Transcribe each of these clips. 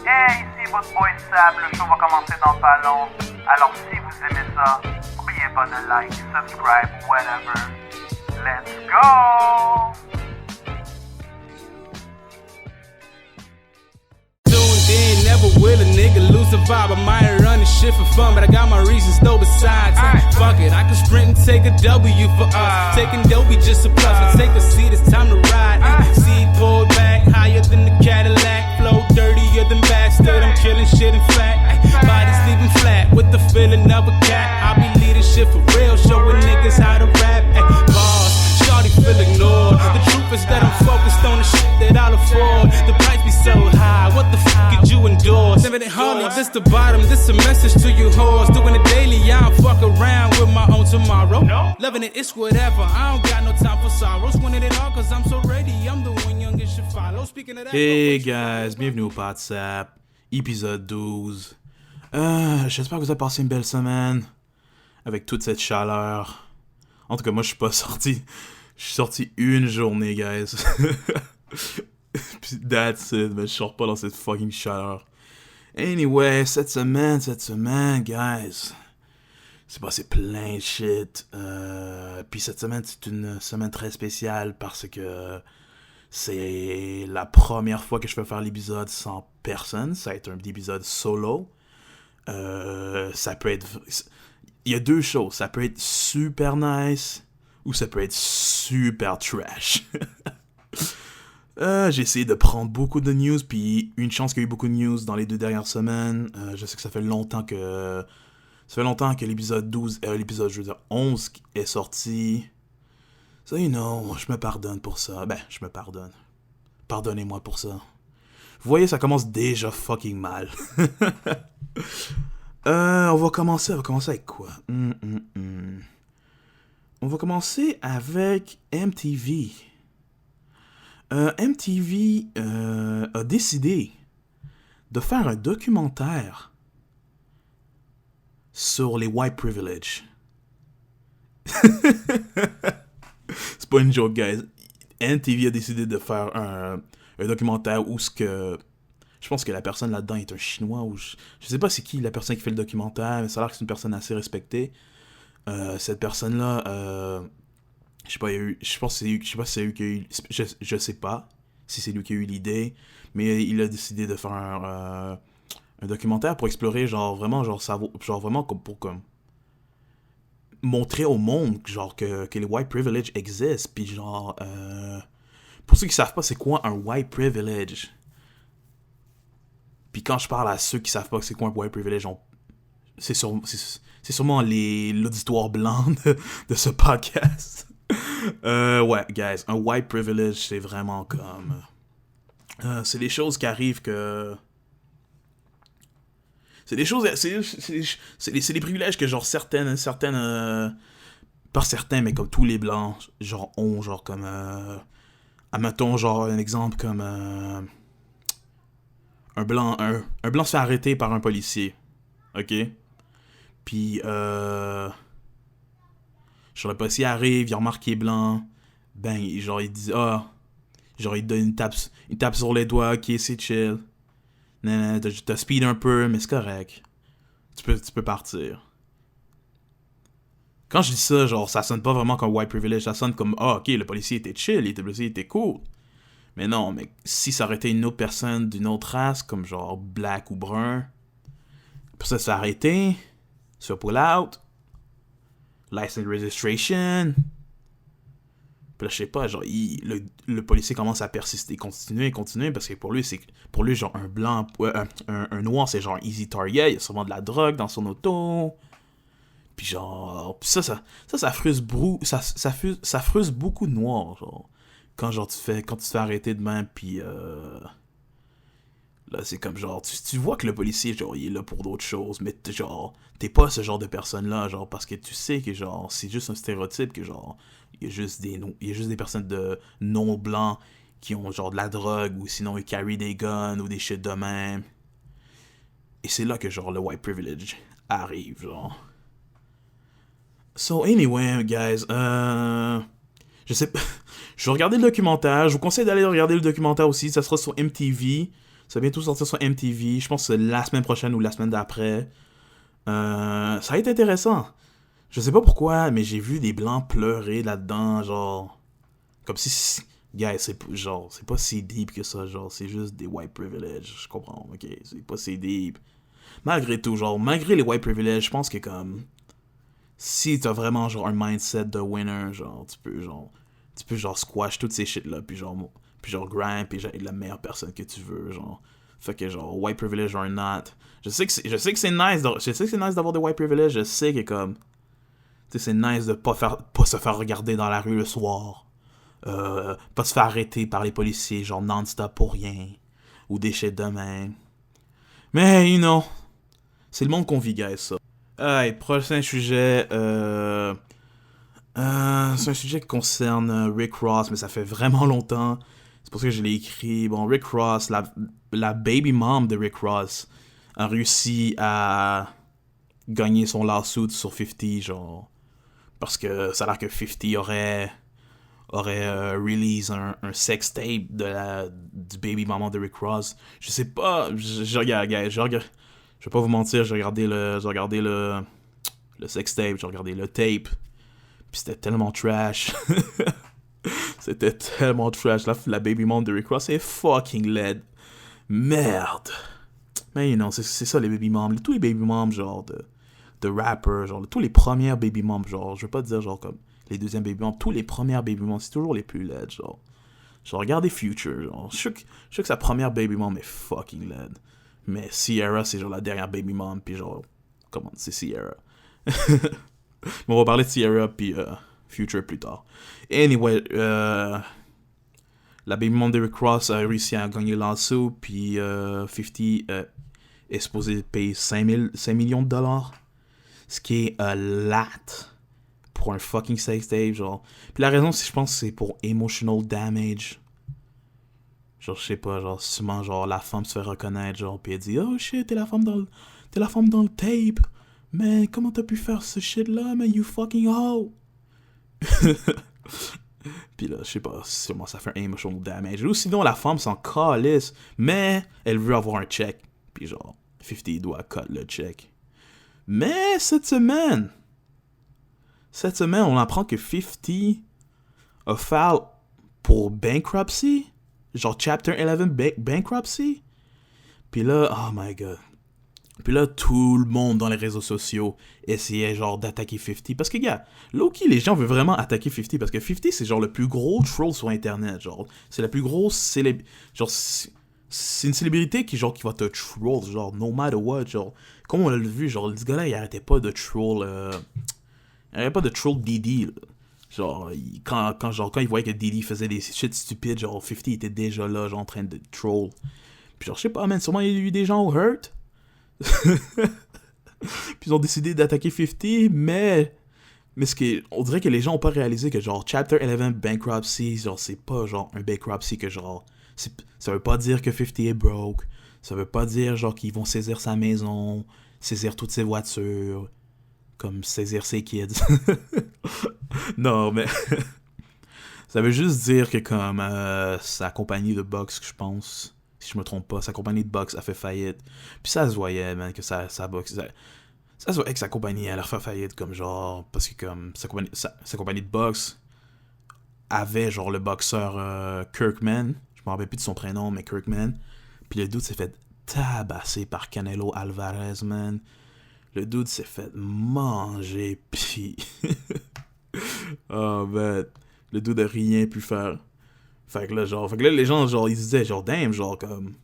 Hey, ici votre boy Sab, le show va commencer dans pas long. Alors si vous aimez ça, n'oubliez pas de like, subscribe, whatever. Let's go! Then never will a nigga lose the vibe. I might run this shit for fun, but I got my reasons though besides. Fuck it, I can sprint and take a W for us. Taking Dobie just a plus. I take a seat, it's time to ride. Seat pulled back, higher than the Cadillac. Flow dirtier than bastard. I'm killing shit in flat. Bodies leaving flat with the feeling of a cat. I be leading shit for real, showing niggas how to rap. Bars, shawty feel ignored. The truth is that I'm focused on the shit that I'll afford. The price be so high, what the fuck could you endure? Living in Harlem, this the bottom, this a message to you whores. Doing it daily, I don't fuck around with my own tomorrow. Loving it, it's whatever, I don't got no time for sorrows. Winning it all cause I'm so ready, I'm the one young and should follow. Speaking of that, Hey guys, bienvenue au PodSap, épisode 12. J'espère que vous avez passé une belle semaine avec toute cette chaleur. En tout cas, moi je suis pas sorti. Je suis sorti une journée, guys. Puis that's it, mais je sors pas dans cette fucking chaleur. Anyway, cette semaine, guys, c'est passé plein de shit. Puis cette semaine, c'est une semaine très spéciale parce que c'est la première fois que je vais faire l'épisode sans personne. Ça va être un épisode solo. Ça peut être... Il y a deux choses. Ça peut être super nice ou ça peut être super trash. J'ai essayé de prendre beaucoup de news, puis une chance qu'il y a eu beaucoup de news dans les 2 dernières semaines. Je sais que ça fait longtemps que l'épisode 12, l'épisode, je veux dire, 11 est sorti. So, you know, je me pardonne pour ça. Ben, je me pardonne. Pardonnez-moi pour ça. Vous voyez, ça commence déjà fucking mal. On va commencer avec quoi? On va commencer avec MTV. MTV a décidé de faire un documentaire sur les white privilege. C'est pas une joke, guys. MTV a décidé de faire un documentaire où je pense que la personne là-dedans est un Chinois ou je sais pas c'est qui la personne qui fait le documentaire, mais ça a l'air que c'est une personne assez respectée. Cette personne-là, je sais pas si c'est lui qui a eu, je sais pas si c'est lui qui a eu l'idée, mais il a décidé de faire un documentaire pour explorer genre vraiment comme montrer au monde genre que les white privilege existent, puis genre pour ceux qui savent pas c'est quoi un white privilege. Puis quand je parle à ceux qui savent pas c'est quoi un white privilege, c'est sûrement l'auditoire blanc de ce podcast. Ouais, guys, un white privilege, c'est vraiment comme... c'est des choses qui arrivent que... C'est des choses... C'est des privilèges que genre certaines pas certains, mais comme tous les blancs, genre ont, genre comme... admettons, genre un exemple comme... un blanc se fait arrêter par un policier. Ok? Puis, genre, le policier arrive, il remarque qu'il est blanc. Ben, genre, il dit, genre, il donne une tape sur les doigts, ok, c'est chill. Nan, t'as speed un peu, mais c'est correct. Tu peux partir. Quand je dis ça, genre, ça sonne pas vraiment comme white privilege, ça sonne comme, ok, le policier était chill, le policier était cool. Mais non, mais si ça aurait été une autre personne d'une autre race, comme genre black ou brun, pour ça, ça arrêté, se pull out, license registration. Puis là, je sais pas, genre, le policier commence à persister, continuer, parce que pour lui, genre, un blanc, un noir, c'est genre easy target, il y a sûrement de la drogue dans son auto. Puis genre, ça frustre beaucoup de noirs, genre. Quand tu te fais arrêter de même, puis là, c'est comme genre, tu vois que le policier, genre, il est là pour d'autres choses, mais genre, t'es pas ce genre de personne-là, genre, parce que tu sais que, genre, c'est juste un stéréotype, que, genre, il y a juste des personnes de non-blancs qui ont, genre, de la drogue, ou sinon, ils carry des guns, ou des shit de même. Et c'est là que, genre, le white privilege arrive, genre. So, anyway, guys, je vais regarder le documentaire. Je vous conseille d'aller regarder le documentaire aussi. Ça sera sur MTV. Ça va bientôt sortir sur MTV. Je pense que c'est la semaine prochaine ou la semaine d'après. Ça va être intéressant. Je sais pas pourquoi, mais j'ai vu des blancs pleurer là-dedans, genre... Comme si... Guys, c'est pas si deep que ça, genre, c'est juste des white privilege, je comprends, ok, c'est pas si deep. Malgré tout, genre, malgré les white privilege, je pense que comme... Si t'as vraiment, genre, un mindset de winner, genre, tu peux, genre, squash toutes ces shit-là, puis genre, grind, puis genre, être la meilleure personne que tu veux, genre. Fait que, genre, white privilege or not. Je sais que c'est nice, d'avoir des white privilege, je sais que, comme... Tu sais, c'est nice de pas se faire regarder dans la rue le soir. Pas se faire arrêter par les policiers, genre non-stop pour rien. Ou des shit de même. Mais, you know, c'est le monde qu'on vit, guys, ça. Alright, prochain sujet. C'est un sujet qui concerne Rick Ross, mais ça fait vraiment longtemps. C'est pour ça que je l'ai écrit. Bon, Rick Ross, la baby mom de Rick Ross, a réussi à gagner son lawsuit sur 50, genre. Parce que ça a l'air que 50 aurait release un sex tape du baby maman de Rick Ross. Je sais pas, je vais pas vous mentir, j'ai regardé le sex tape, j'ai regardé le tape, puis c'était tellement trash. C'était tellement trash. La baby mom de Rick Ross est fucking laid. Merde. Mais you know, c'est ça les baby moms. Tous les baby moms genre de rappers, genre tous les premières baby moms, genre, je veux pas dire genre comme les deuxièmes baby moms, tous les premières baby moms, c'est toujours les plus laides, genre. Genre, regardez Future, genre. Je sais que sa première baby mom est fucking laide. Mais Ciara, c'est genre la dernière baby mom, puis genre, comment, c'est Ciara. Mais on va parler de Ciara, puis Future plus tard. Anyway, la baby mom de Rick Ross a réussi à gagner l'assaut, puis 50 est supposé payer 5 millions de dollars. Ce qui est lot pour un fucking sex tape, genre. Puis la raison, je pense, c'est pour emotional damage. Genre, je sais pas, genre, souvent, genre, la femme se fait reconnaître, genre, puis elle dit, oh shit, t'es la femme dans le tape. Man, comment t'as pu faire ce shit-là, man, you fucking hoe. Puis là, je sais pas, sûrement ça fait un emotional damage. Ou sinon, la femme s'en calisse, mais elle veut avoir un check. Puis genre, 50 doit cut le check. Mais cette semaine, on apprend que 50 a filé pour bankruptcy. Genre Chapter 11 bankruptcy. Puis là, oh my god. Puis là, tout le monde dans les réseaux sociaux essayait genre d'attaquer 50. Parce que, gars, low-key, les gens veulent vraiment attaquer 50. Parce que 50, c'est genre le plus gros troll sur Internet. Genre, c'est la plus grosse genre, c'est une célébrité qui va te troll, genre, no matter what, genre. Comme on l'a vu, genre, ce gars-là, il arrêtait pas de troll, Didi, là. Genre, quand il voyait que Didi faisait des shit stupides, genre, 50 était déjà là, genre, en train de troll. Puis genre, je sais pas, man, sûrement il y a eu des gens au hurt. Puis ils ont décidé d'attaquer 50, mais on dirait que les gens ont pas réalisé que, genre, Chapter 11 bankruptcy, genre, c'est pas, genre, un bankruptcy que, genre, ça veut pas dire que 50 est broke. Ça veut pas dire, genre, qu'ils vont saisir sa maison, saisir toutes ses voitures, comme saisir ses kids. Non, mais... ça veut juste dire que, comme, sa compagnie de boxe, je pense, si je me trompe pas, sa compagnie de boxe a fait faillite. Puis ça se voyait, man, que sa boxe... Ça se voyait que sa compagnie, elle a fait faillite, comme, genre... Parce que, comme, sa compagnie de boxe avait, genre, le boxeur Kirkman. Je me rappelle plus de son prénom, mais Kirkman. Puis le dude s'est fait tabasser par Canelo Alvarez, man. Le dude s'est fait manger, pis... Oh, man. Le dude a rien pu faire. Fait que là, les gens, genre, ils se disaient, genre, damn, genre, comme...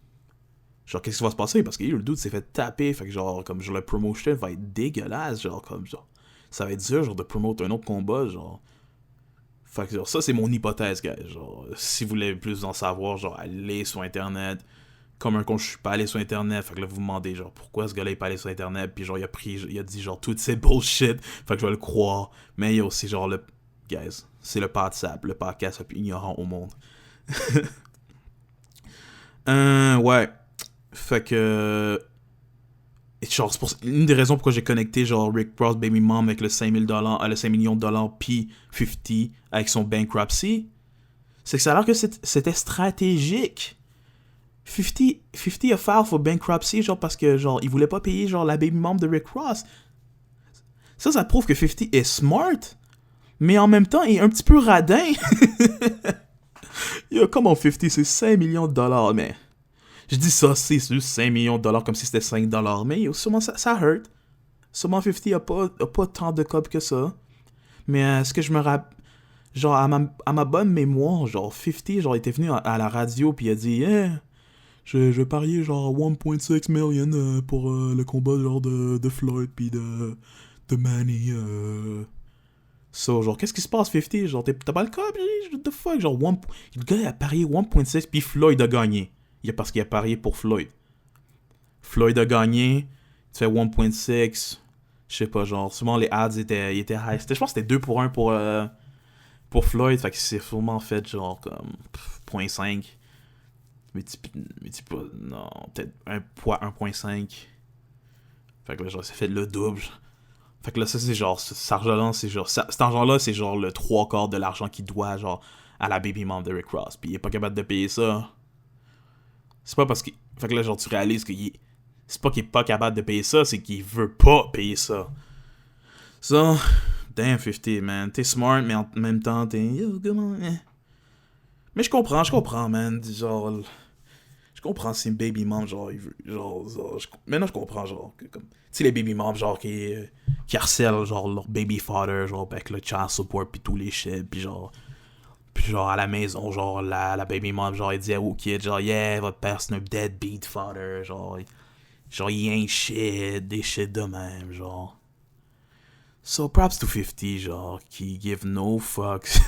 Genre, qu'est-ce qui va se passer? Parce que le dude s'est fait taper. Fait que, genre, comme, genre, le promotion va être dégueulasse, genre, comme, genre... Ça va être dur, genre, de promouvoir un autre combat, genre... Fait que, genre, ça, c'est mon hypothèse, guys. Genre, si vous voulez plus en savoir, genre, allez sur Internet. Comme un con, je suis pas allé sur Internet. Fait que là, vous vous demandez, genre, pourquoi ce gars-là est pas allé sur Internet. Puis, genre, il a dit, genre, toutes ces bullshit. Fait que je vais le croire. Mais il y a aussi, genre, guys, c'est le podcast le plus ignorant au monde. Ouais. Fait que... genre, c'est une des raisons pourquoi j'ai connecté, genre, Rick Ross Baby Mom avec le 5 millions de dollars, puis 50 avec son bankruptcy, c'est que ça a l'air que c'était stratégique. 50 a filed for bankruptcy, genre, parce que, genre, il voulait pas payer, genre, la baby mom de Rick Ross. Ça prouve que 50 est smart, mais en même temps, il est un petit peu radin. Yo, comment 50, c'est 5 millions de dollars, mais... Je dis ça, c'est juste 5 millions de dollars comme si c'était 5 dollars, mais yo, sûrement ça hurt. Sûrement 50 a pas tant de cop que ça. Mais ce que je me rappelle... Genre, à ma bonne mémoire, genre, 50, genre, était venu à la radio, puis il a dit, yeah, je vais parier, genre, 1.6 million pour le combat, genre, de Floyd, puis de Manny, So, genre, qu'est-ce qui se passe, 50? Genre, t'as pas le cop? What the fuck? Genre, le gars a parié 1.6, puis Floyd a gagné. Parce qu'il a parié pour Floyd. Floyd a gagné, tu fais 1.6, je sais pas, genre, souvent les ads étaient high. Je pense que c'était 2 pour 1 pour Floyd, fait que c'est sûrement fait, genre, comme 0.5. Mais tu pas, non, peut-être 1.5. Fait que là, genre, ça fait le double. Fait que là, ça, c'est genre, cet argent-là, c'est genre, cet argent-là, c'est genre le 3/4 de l'argent qu'il doit, genre, à la baby mom de Rick Ross. Puis il est pas capable de payer ça. C'est pas parce qu'il... Fait que là, genre, tu réalises qu'il... C'est pas qu'il est pas capable de payer ça, c'est qu'il veut pas payer ça. So, damn 50, man. T'es smart, mais en même temps, t'es... Yo, comment... Mais je comprends, man. Genre... Je comprends si une baby mom, genre, il veut... Maintenant, je comprends, genre, que, comme... Tu sais, les baby moms, genre, qui harcèlent, genre, leur baby father, genre, avec le child support, pis tous les shit, pis genre... Puis genre, à la maison, genre, la baby mom, genre, elle dit au kid, genre, yeah, votre père, c'est un deadbeat father, genre, il ain't shit, des shit de même, genre. So, props to 50, genre, qui give no fucks.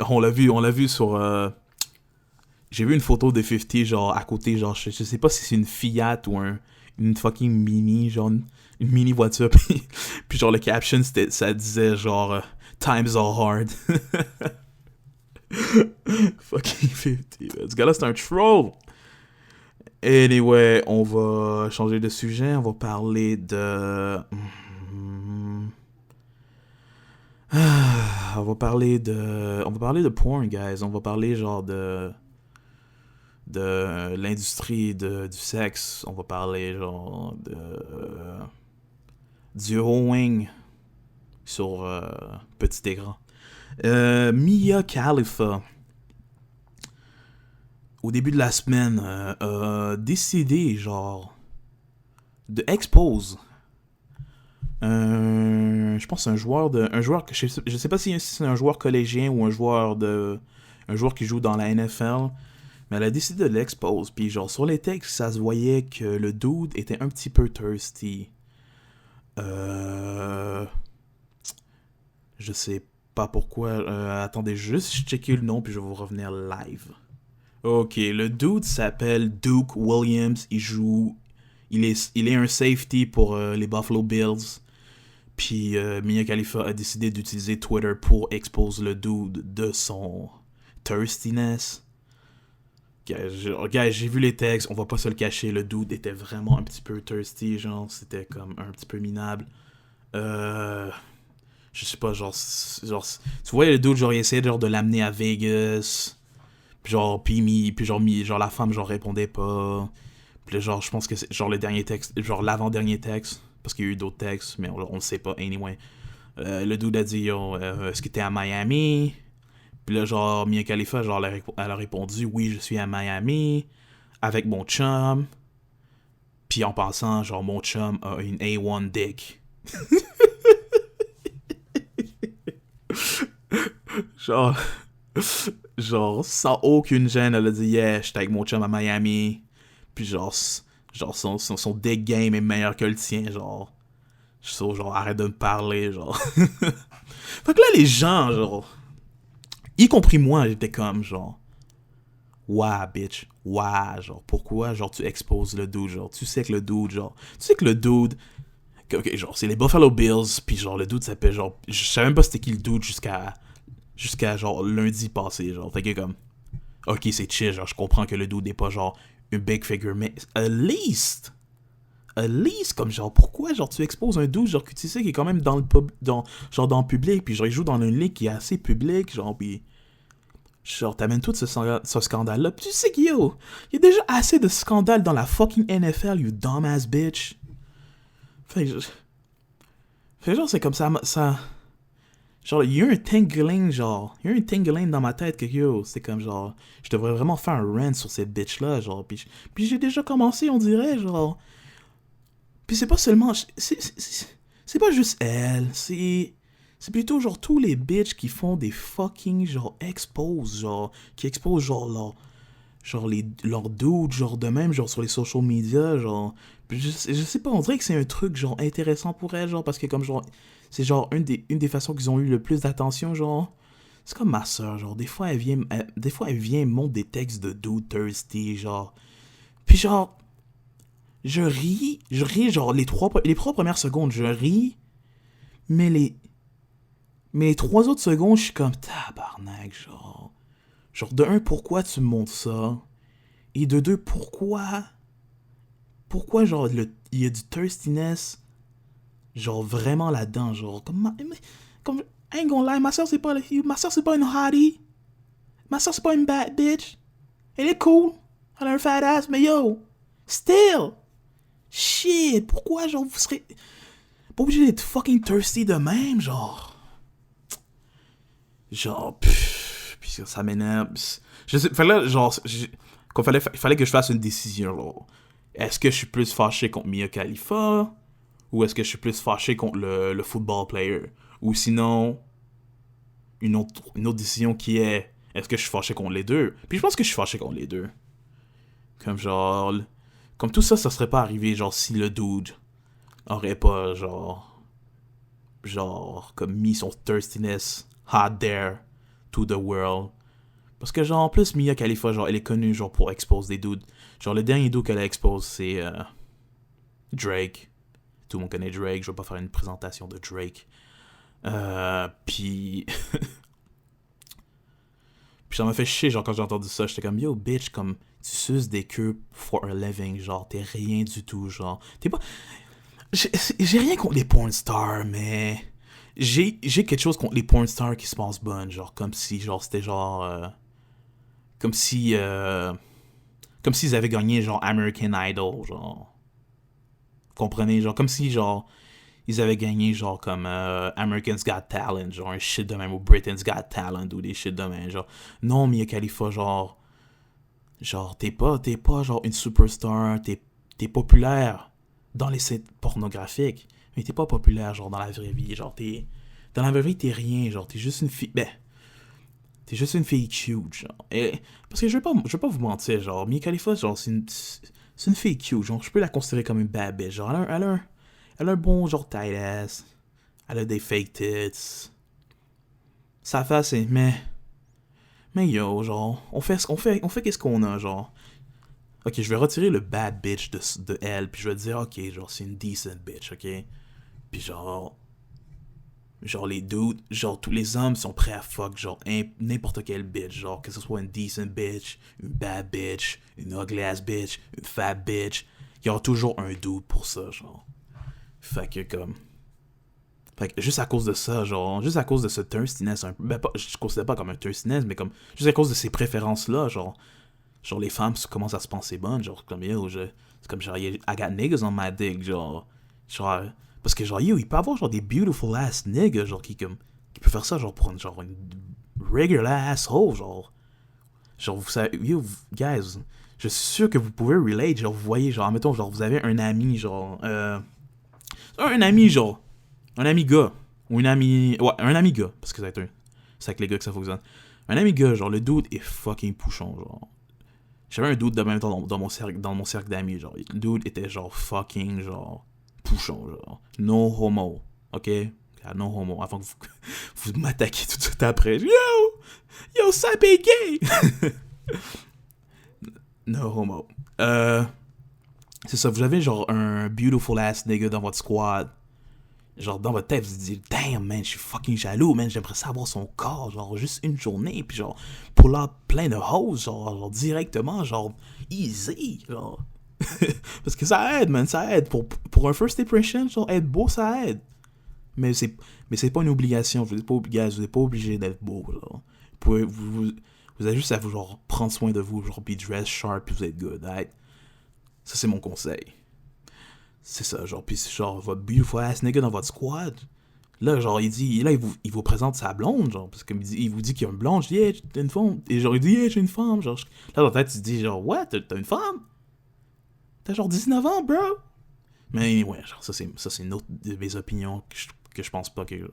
on l'a vu sur... J'ai vu une photo de 50, genre, à côté, genre, je sais pas si c'est une Fiat ou une fucking Mini, genre, une mini voiture, puis genre, le caption, ça disait, genre, times are hard. Fucking 50. Ce gars-là, c'est un troll. Anyway, on va changer de sujet. On va parler de... On va parler de porn, guys. On va parler, genre, de l'industrie du sexe. On va parler, genre, du hoeing sur petit écran. Mia Khalifa, au début de la semaine, a décidé, genre, de expose je pense un joueur que je sais pas si c'est un joueur collégien ou un joueur qui joue dans la NFL, mais elle a décidé de l'expose. Puis genre, sur les textes, ça se voyait que le dude était un petit peu thirsty. Je sais pas pourquoi. Attendez, juste checker le nom puis je vais vous revenir live. Ok, le dude s'appelle Duke Williams. Il est un safety pour les Buffalo Bills. Puis Mia Khalifa a décidé d'utiliser Twitter pour exposer le dude de son thirstiness. Guys, j'ai vu les textes, on va pas se le cacher, le dude était vraiment un petit peu thirsty, genre, c'était comme un petit peu minable. Je sais pas, genre, tu vois le dude, genre, il essayait genre de l'amener à Vegas, puis genre la femme, genre, répondait pas, puis genre, je pense que c'est, genre, le dernier texte, genre, l'avant-dernier texte, parce qu'il y a eu d'autres textes, mais on le sait pas, anyway. Le dude a dit, yo, est-ce que t'es à Miami? Puis là, genre, Mia Khalifa, genre, elle a répondu, oui, je suis à Miami, avec mon chum. Puis en passant, genre, mon chum a une A1 dick. genre, sans aucune gêne, elle a dit, yeah, j'étais avec mon chum à Miami. Puis genre son dick game est meilleur que le tien, genre. Genre, arrête de me parler, genre. Fait que là, les gens, genre... Y compris moi, j'étais comme, genre... Ouais, bitch. Ouais, genre, pourquoi, genre, tu exposes le dude, genre, tu sais que le dude... Ok, genre, c'est les Buffalo Bills, puis genre, le dude s'appelle, genre... Je savais même pas c'était qui le dude jusqu'à genre, lundi passé, genre. Fait que comme... Ok, c'est chill, genre, je comprends que le dude n'est pas, genre, une big figure, mais at least, comme genre, pourquoi, genre, tu exposes un dude, genre, que tu sais qu'il est quand même dans le public, puis genre, il joue dans une ligue qui est assez publique, genre, puis Genre, t'amènes tout ce scandale-là. Puis tu sais qu'il y a déjà assez de scandales dans la fucking NFL, you dumbass bitch. Fait que genre, c'est comme ça. Genre, il y a un tingling, dans ma tête que c'est comme genre, je devrais vraiment faire un rant sur cette bitch-là, genre. Puis j'ai déjà commencé, on dirait, genre. Puis c'est pas seulement. C'est pas juste elle, c'est plutôt genre tous les bitches qui font des fucking genre expose, genre qui exposent genre leurs dudes, genre de même, genre sur les social media, genre je sais pas, on dirait que c'est un truc genre intéressant pour elle, genre parce que comme genre c'est genre une des façons qu'ils ont eu le plus d'attention, genre c'est comme ma soeur, genre des fois elle vient montre des textes de dude thirsty, genre puis genre je ris genre les trois premières secondes je ris, mais les 3 autres secondes, je suis comme tabarnak, genre. Genre, de un, pourquoi tu me montres ça? Et de deux, pourquoi, genre, il y a du thirstiness, genre, vraiment là-dedans, genre, comme I ain't gonna lie, ma soeur, c'est pas une hottie. Ma soeur, c'est pas une bad bitch. Elle est cool. Elle a un fat ass, mais yo, still. Shit, pourquoi, genre, vous serez pas obligé d'être fucking thirsty de même, genre. Genre, puis ça m'énerve. Je sais, fallait que je fasse une décision, là. Est-ce que je suis plus fâché contre Mia Khalifa ou est-ce que je suis plus fâché contre le football player? Ou sinon, une autre décision qui est, est-ce que je suis fâché contre les deux? Puis je pense que je suis fâché contre les deux. Comme genre, comme tout ça serait pas arrivé, genre, si le dude aurait pas, genre, comme mis son thirstiness out there to the world. Parce que genre en plus Mia Khalifa, genre elle est connue genre pour expose des dudes. Genre le dernier dude qu'elle a expose c'est Drake. Tout le monde connaît Drake, je vais pas faire une présentation de Drake. Puis ça m'a fait chier genre quand j'ai entendu ça, j'étais comme yo bitch, comme tu suces des queues for a living, genre t'es rien du tout, genre t'es pas. J'ai rien contre les porn stars, mais j'ai quelque chose contre les porn stars qui se pensent bonnes, genre comme si genre c'était genre comme s'ils avaient gagné genre American Idol, genre vous comprenez, genre comme si genre ils avaient gagné genre comme American's Got Talent, genre un shit de même, ou Britain's Got Talent ou des shit de même, genre non Mia Khalifa, genre t'es pas genre une superstar, t'es populaire dans les sites pornographiques, mais t'es pas populaire, genre, dans la vraie vie. Genre, dans la vraie vie, t'es rien, genre, t'es juste une fille... t'es juste une fille cute, genre. Et, parce que je vais pas vous mentir, genre, Mia Khalifa, genre, c'est une fille cute, genre, je peux la considérer comme une bad bitch, genre, elle a un bon, genre, tight ass, elle a des fake tits, sa face, c'est... Mais yo, genre, on fait qu'est-ce qu'on a, genre... Ok, je vais retirer le bad bitch de elle, puis je vais dire, ok, genre, c'est une decent bitch, ok? Puis genre les dudes, genre, tous les hommes sont prêts à fuck, genre, n'importe quelle bitch, genre, que ce soit une decent bitch, une bad bitch, une ugly ass bitch, une fat bitch, il y aura toujours un dude pour ça, genre. Fait que juste à cause de ça, genre, juste à cause de ce thirstiness, je considère pas comme un thirstiness, mais comme, juste à cause de ces préférences-là, genre, les femmes commencent à se penser bonnes, genre, comme, yo, c'est comme, genre, I got niggas on my dick, genre, parce que, genre, yo, il peut avoir, genre, des beautiful ass niggas, genre, qui peuvent faire ça, genre, pour une regular asshole, genre, vous savez, yo, guys, je suis sûr que vous pouvez relate, genre, vous voyez, genre, mettons, genre, vous avez un ami, genre, un ami gars, ou un ami gars, parce que c'est avec les gars que ça fonctionne, un ami gars, genre, le dude est fucking pouchon, genre. J'avais un dude de même temps dans mon cercle d'amis, genre. Le dude était genre fucking, genre, pouchon, genre. No homo, ok? No homo, avant que vous m'attaquiez tout de suite après. Yo, ça est gay! No homo. C'est ça, vous avez genre un beautiful ass nigga dans votre squad. Genre, dans votre tête, vous vous dites, damn, man, je suis fucking jaloux, man, j'aimerais ça avoir son corps, genre, juste une journée, puis genre, pull up plein de hoes, genre, directement, genre, easy, genre. Parce que ça aide, man, ça aide. Pour un first impression, genre, être beau, ça aide. Mais c'est pas une obligation, vous n'êtes pas obligé d'être beau, genre. Vous avez juste à vous, genre, prendre soin de vous, genre, be dress sharp, puis vous êtes good, right? Ça, c'est mon conseil. C'est ça, genre, puis genre, votre beautiful ass nigga dans votre squad. Là, genre, il vous présente sa blonde, genre, parce qu'il vous dit qu'il y a une blonde, je dis, hey, t'as une femme. Et genre, il dit, hey, j'ai une femme, genre, là, dans ta tête, tu te dis, genre, what, t'as une femme? T'as genre 19 ans, bro? Mais, ouais, genre, ça, c'est une autre de mes opinions que je pense pas que genre,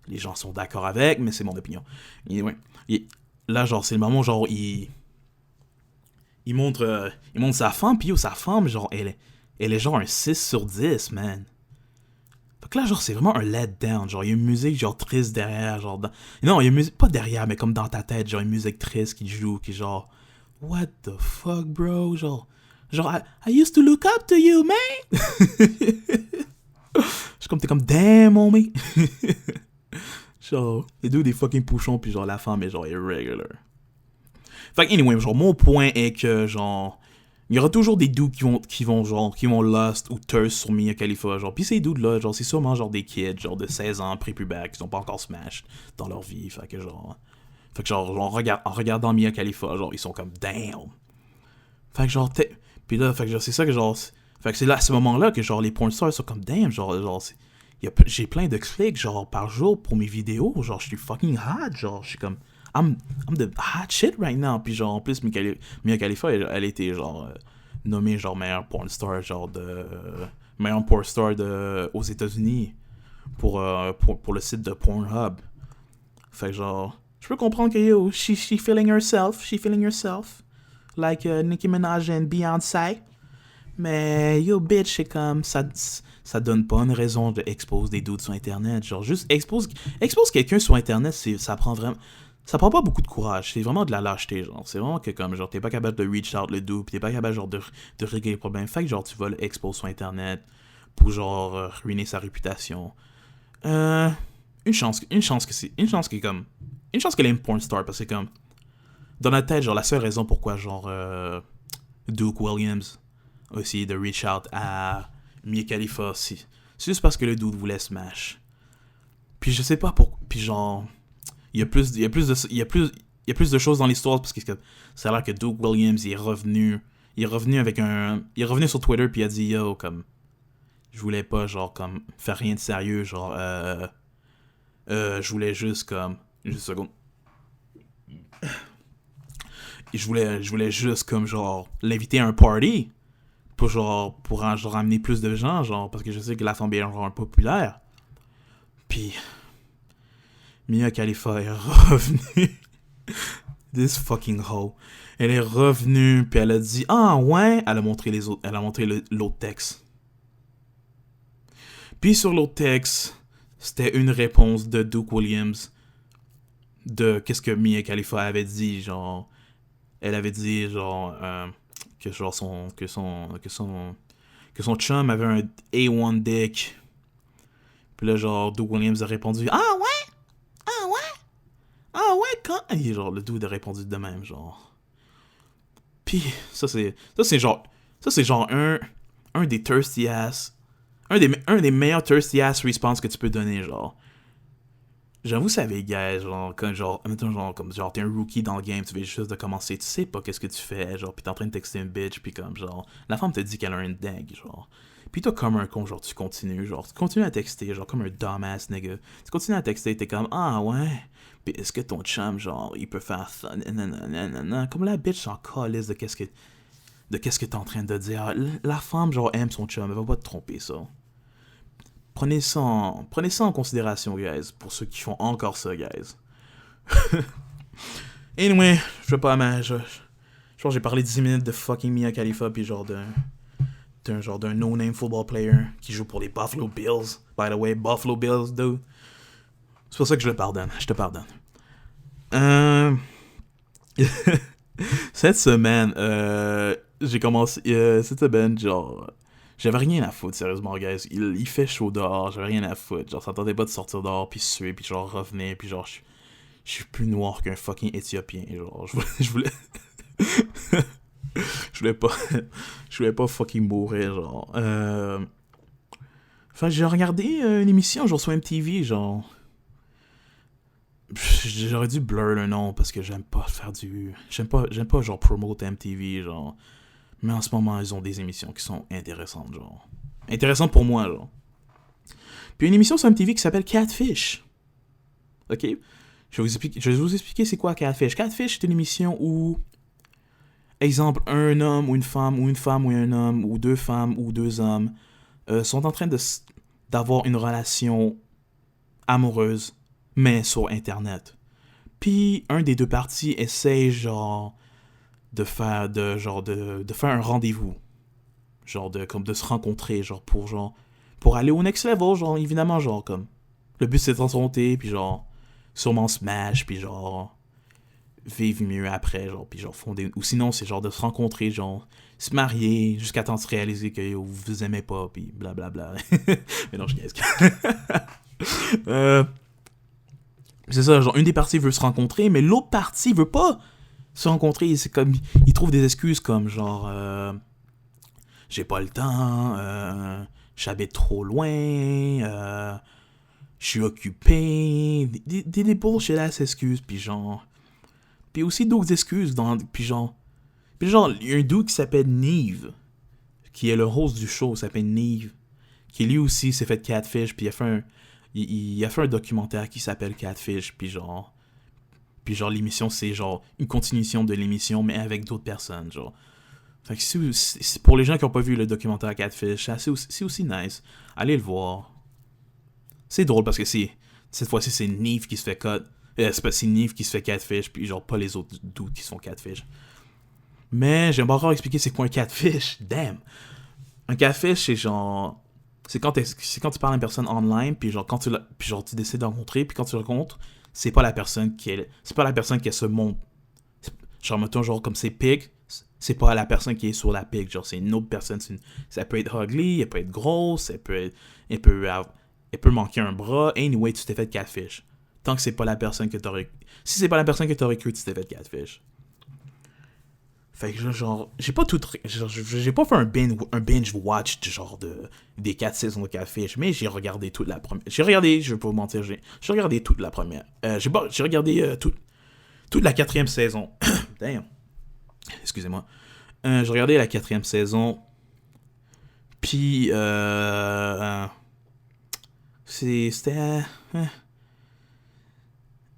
les gens sont d'accord avec, mais c'est mon opinion. Et, ouais. Et, là, genre, c'est le moment où, genre, il montre sa femme, puis sa femme, genre, elle est genre un 6 sur 10, man. Fait que là, genre, c'est vraiment un let-down. Genre, il y a une musique, genre, triste derrière, genre... Non, il y a une musique, pas derrière, mais comme dans ta tête, genre, une musique triste qui joue, qui genre... What the fuck, bro? Genre, I used to look up to you, man! T'es comme, damn, homie! Genre, les deux des fucking pouchons, puis genre, la femme est genre irregular. Fait que, anyway, genre, mon point est que, genre... Il y aura toujours des dudes qui vont lust ou thirst sur Mia Khalifa, genre. Pis ces dudes-là, genre, c'est sûrement, genre, des kids, genre, de 16 ans, prépubères, qui sont pas encore smashed dans leur vie. Fait que, genre, en regardant Mia Khalifa, genre, ils sont comme, damn. Fait que, genre, pis là, fait que, genre, c'est ça que, genre, fait que c'est là, à ce moment-là, que, genre, les porn stars sont comme, damn, genre, j'ai plein de clics, genre, par jour pour mes vidéos, genre, je suis fucking hot, genre, je suis comme... I'm the hot shit right now. Puis genre, en plus, Mia Khalifa, elle était genre nommée genre meilleure porn star, genre meilleure porn star aux États-Unis pour le site de Pornhub. Fait que genre, je peux comprendre que yo, she feeling herself, like Nicki Minaj and Beyoncé. Mais yo, bitch, c'est comme ça donne pas une raison de expose des dudes sur Internet. Genre, juste expose quelqu'un sur Internet, ça prend vraiment... Ça prend pas beaucoup de courage, c'est vraiment de la lâcheté, genre. C'est vraiment que comme, genre, t'es pas capable de reach out le dude, pis t'es pas capable, genre, de régler les problèmes. Fait que, genre, tu vas l'exposer sur Internet pour, genre, ruiner sa réputation. Une chance qu'elle est une porn star, parce que, comme, dans la tête, genre, la seule raison pourquoi, genre, Duke Williams a essayé de reach out à Mia Khalifa, c'est juste parce que le dude voulait smash. Puis je sais pas pourquoi, puis genre... Il y a plus de choses dans l'histoire parce que ça a l'air que Duke Williams il est revenu sur Twitter puis il a dit yo comme je voulais pas genre comme faire rien de sérieux genre je voulais juste comme juste une seconde je voulais juste comme genre l'inviter à un party pour genre amener plus de gens genre parce que je sais que la femme est genre populaire puis Mia Khalifa est revenue. This fucking hoe. Elle est revenue, puis elle a dit ah ouais, elle a montré l'autre texte. Puis sur l'autre texte, c'était une réponse de Duke Williams de qu'est-ce que Mia Khalifa avait dit, genre elle avait dit genre que genre son chum avait un A1 dick. Puis là genre Duke Williams a répondu ah ouais. Ah ouais, quand... Et genre, le dude a répondu de même, genre. Puis, ça c'est genre un des thirsty ass... Un des meilleurs thirsty ass response que tu peux donner, genre. Genre, vous savez, guys, genre, quand, genre, mettons, genre, comme, genre, t'es un rookie dans le game, tu viens juste de commencer, tu sais pas qu'est-ce que tu fais, genre, pis t'es en train de texter une bitch, pis comme, genre, la femme te dit qu'elle a un dingue, genre. Pis toi, comme un con, genre, tu continues à texter, genre, comme un dumbass nigga. Tu continues à texter, t'es comme, ah ouais, pis est-ce que ton chum, genre, il peut faire ça, nanana. Comme la bitch s'en calisse de qu'est-ce que t'es en train de dire. La femme, genre, aime son chum, elle va pas te tromper, ça. Prenez ça en considération, guys, pour ceux qui font encore ça, guys. Anyway, je veux pas, mais je pense que j'ai parlé 10 minutes de fucking Mia Khalifa, pis genre d'un no-name football player qui joue pour les Buffalo Bills. By the way, Buffalo Bills, dude. C'est pour ça que je le pardonne. Je te pardonne. Cette semaine, j'ai commencé... cette semaine, genre... J'avais rien à foutre, sérieusement, guys. Il fait chaud dehors, j'avais rien à foutre. Genre, ça tentait pas de sortir dehors, puis suer, puis genre, revenir, puis genre, je suis plus noir qu'un fucking Éthiopien. Genre, je voulais... je voulais pas fucking mourir, genre. Enfin, j'ai regardé une émission, genre, sur MTV, genre... J'aurais dû blur le nom parce que j'aime pas faire du... J'aime pas genre promote MTV, genre. Mais en ce moment, ils ont des émissions qui sont intéressantes, genre. Intéressantes pour moi, genre. Puis une émission sur MTV qui s'appelle Catfish. Ok? Je vais vous expliquer c'est quoi Catfish. Catfish, c'est une émission où, exemple, un homme ou une femme ou un homme, ou deux femmes ou deux hommes, sont en train d'avoir une relation amoureuse, mais sur Internet. Puis un des deux parties essaie, genre, de faire un rendez-vous. Genre, comme de se rencontrer, genre, pour aller au next level, genre, évidemment, genre, comme. Le but, c'est de s'enfronter, puis genre, sûrement smash, puis genre, vivre mieux après, genre, puis genre, fonder. Ou sinon, c'est genre de se rencontrer, genre, se marier, jusqu'à temps de se réaliser que vous vous aimez pas, puis blablabla. Mais non, je niaise. C'est ça, genre, une des parties veut se rencontrer, mais l'autre partie veut pas se rencontrer. C'est comme, ils trouvent des excuses comme, genre, j'ai pas le temps, j'habite trop loin, je suis occupé, des bullshit ass excuses, puis genre... Puis aussi d'autres excuses, puis genre, il y a un dude qui s'appelle Neve, qui est le host du show, s'appelle Neve, qui lui aussi s'est fait catfish, puis il a fait un documentaire qui s'appelle Catfish, puis genre l'émission, c'est genre une continuation de l'émission, mais avec d'autres personnes, genre. Fait que c'est pour les gens qui n'ont pas vu le documentaire Catfish, c'est aussi nice. Allez le voir. C'est drôle parce que cette fois-ci, c'est Neve qui se fait cut. C'est Neve qui se fait catfish, puis genre pas les autres dudes qui se font catfish. Mais j'aime pas encore expliquer c'est quoi un catfish. Damn. Un catfish, c'est genre... C'est quand tu parles à une personne online, puis genre tu décides de rencontrer, puis quand tu le rencontres, c'est pas la personne qui se montre. Genre mettons genre comme c'est pic, c'est pas la personne qui est sur la pic, genre c'est une autre personne. Ça peut être ugly, elle peut être grosse, elle peut manquer un bras. Anyway, tu t'es fait catfish. Tant que c'est pas la personne que t'aurais... Si c'est pas la personne que t'aurais cru, tu t'es fait catfish. Fait que genre, j'ai pas fait un binge watch genre des 4 saisons de Catfish, mais j'ai regardé toute la première. Je vais pas vous mentir, j'ai regardé toute la première. J'ai regardé toute la 4e saison. Damn. Excusez-moi. J'ai regardé la 4e saison. Puis c'était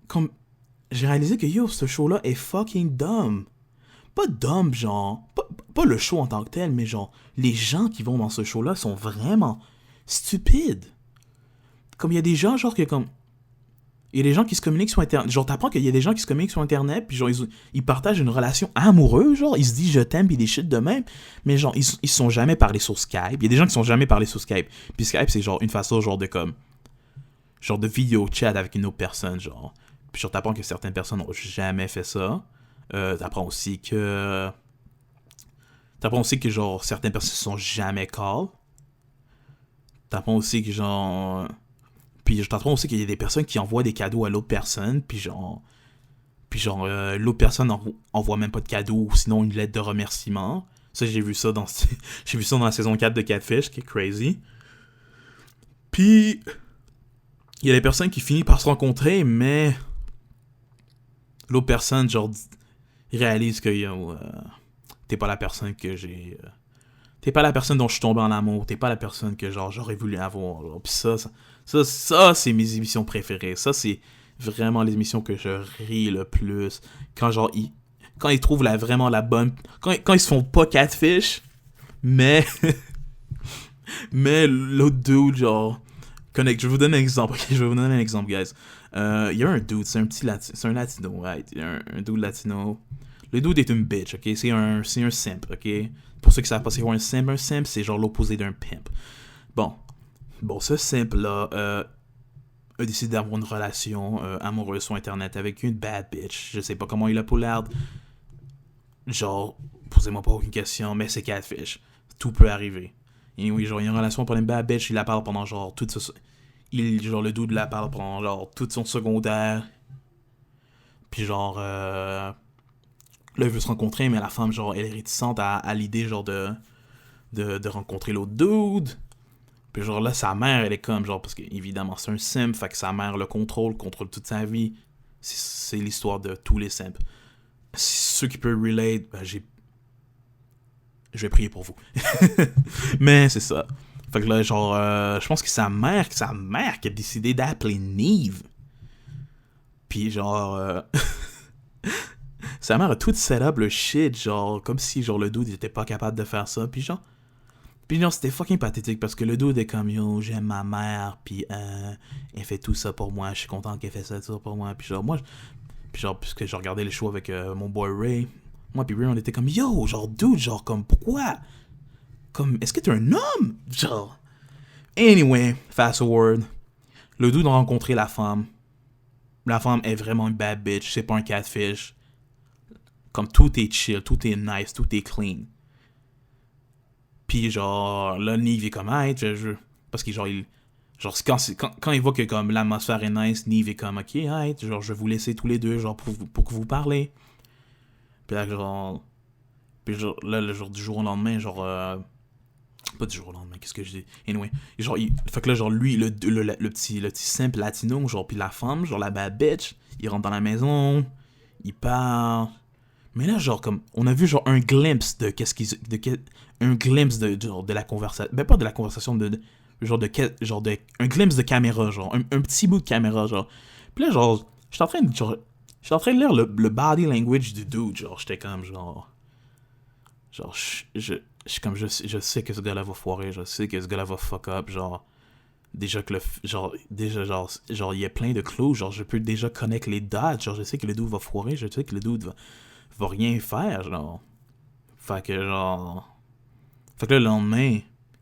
comme j'ai réalisé que ce show-là est fucking dumb. Pas dumb, genre. Pas le show en tant que tel, mais genre, les gens qui vont dans ce show-là sont vraiment stupides. Comme il y a des gens, genre, que comme. Il y a des gens qui se communiquent sur Internet. Genre, t'apprends qu'il y a des gens qui se communiquent sur Internet, puis genre, ils partagent une relation amoureuse, genre, ils se disent je t'aime, puis des shit de même. Mais genre, ils se sont jamais parlé sur Skype. Il y a des gens qui se sont jamais parlé sur Skype. Puis Skype, c'est genre une façon, genre, de comme. Genre de vidéo chat avec une autre personne, genre. Puis genre, t'apprends que certaines personnes n'ont jamais fait ça. T'apprends aussi que genre certaines personnes se sont jamais call. T'apprends aussi que genre puis t'apprends aussi qu'il y a des personnes qui envoient des cadeaux à l'autre personne, puis genre l'autre personne envoie même pas de cadeau ou sinon une lettre de remerciement. Ça j'ai vu ça dans la saison 4 de Catfish, qui est crazy. Puis il y a des personnes qui finissent par se rencontrer, mais l'autre personne genre réalise que t'es pas la personne que j'ai... t'es pas la personne dont je suis tombé en amour. T'es pas la personne que genre j'aurais voulu avoir. Genre. Puis ça, c'est mes émissions préférées. Ça, c'est vraiment les émissions que je ris le plus. Quand genre quand ils trouvent vraiment la bonne... Quand ils se font pas catfish, mais... mais l'autre dude, genre... Je vais vous donner un exemple, ok? Je vais vous donner un exemple, guys. Il y a un dude, c'est un latino, right? Il y a un dude latino. Le dude est une bitch, ok? C'est un simp, ok? Pour ceux qui savent pas c'est quoi un simp, c'est genre l'opposé d'un pimp. Bon, ce simp-là a décidé d'avoir une relation amoureuse sur Internet avec une bad bitch. Je sais pas comment il a l'air. Genre, posez-moi pas aucune question, mais c'est catfish. Tout peut arriver. Et oui, genre, il y a une relation pour une bad bitch, il la parle pendant genre toute le dude la parle pendant genre tout son secondaire. Puis genre là il veut se rencontrer, mais la femme genre elle est réticente à l'idée genre de rencontrer l'autre dude. Puis genre là sa mère elle est comme genre parce que évidemment c'est un simp, fait que sa mère le contrôle toute sa vie. C'est l'histoire de tous les simps. Ceux qui peuvent relate, ben je vais prier pour vous. Mais c'est ça. Fait que là, genre, je pense que c'est sa mère qui a décidé d'appeler Nive. Puis genre, sa mère a tout set up le shit, genre, comme si genre le dude il était pas capable de faire ça. Puis genre, c'était fucking pathétique parce que le dude est comme yo, j'aime ma mère, puis elle fait tout ça pour moi, je suis content qu'elle fait ça pour moi. Puis genre, puisque je regardais les shows avec mon boy Ray, moi puis Ray on était comme yo, genre dude, genre comme pourquoi? Comme, est-ce que t'es un homme? Genre. Anyway, fast forward. Le dude a rencontré la femme. La femme est vraiment une bad bitch, c'est pas un catfish. Comme tout est chill, tout est nice, tout est clean. Puis genre, là, Nive est comme, hey, parce que genre, quand il voit que comme l'atmosphère est nice, Nive est comme, ok, hey, genre, je vais vous laisser tous les deux, genre, pour que vous parlez. Puis là, genre, là, le jour du jour au lendemain, genre, pas du jour au lendemain, qu'est-ce que je dis? Anyway, genre, fait que là, genre, lui, le petit simple latino, genre, puis la femme, genre, la bad bitch, il rentre dans la maison, il parle. Mais là, genre, comme, on a vu, genre, un glimpse de un glimpse de la conversation. Ben, pas de la conversation, un glimpse de caméra, genre, un petit bout de caméra, genre. Puis là, genre, j'étais en train de lire le body language du dude, genre, j'étais comme, genre, je sais que ce gars-là va foirer, je sais que ce gars-là va fuck up, genre, déjà, il y a plein de clous, genre, je peux déjà connecter les dates, genre, je sais que le dude va foirer, je sais que le dude va rien faire, genre. Fait que là, le lendemain,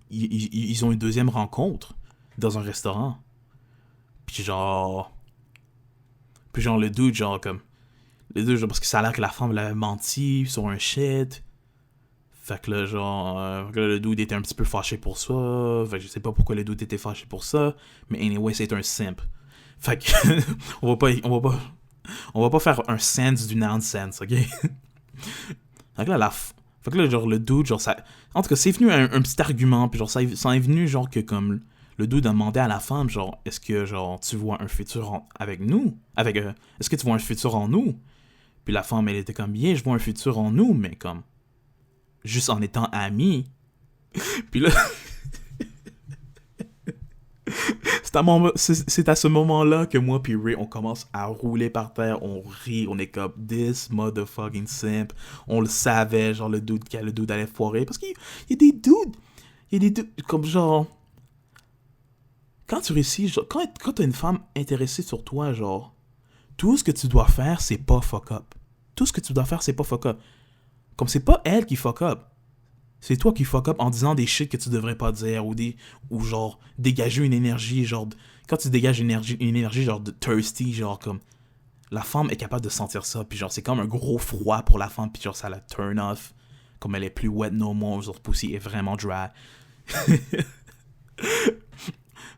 ils ont une deuxième rencontre dans un restaurant. Puis genre, le dude, genre, parce que ça a l'air que la femme l'avait menti sur un shit. Fait que là, genre, le dude était un petit peu fâché pour ça. Fait que je sais pas pourquoi le dude était fâché pour ça. Mais anyway, c'est un simp. Fait que, on va pas faire un sense du nonsense, ok? Fait que là, genre, le dude, genre, ça... En tout cas, c'est venu un petit argument, puis genre, ça est venu, genre, que comme... Le dude a demandé à la femme, genre, est-ce que, genre, tu vois un futur avec nous? Est-ce que tu vois un futur en nous? Puis la femme, elle était comme, bien, je vois un futur en nous, mais comme... Juste en étant amis. Puis là... c'est à ce moment-là que moi puis Ray, on commence à rouler par terre, on rit, on est comme this motherfucking simp. On le savait, genre le dude allait foirer. Parce qu'il y a des dudes comme genre... Quand tu réussis, genre, quand t'as une femme intéressée sur toi, genre, tout ce que tu dois faire, c'est pas fuck up. Tout ce que tu dois faire, c'est pas fuck up. Comme c'est pas elle qui fuck up. C'est toi qui fuck up en disant des shit que tu devrais pas dire ou genre dégager une énergie genre quand tu dégages une énergie genre de thirsty genre comme la femme est capable de sentir ça puis genre c'est comme un gros froid pour la femme puis genre ça la turn off comme elle est plus wet no more genre pussy est vraiment dry.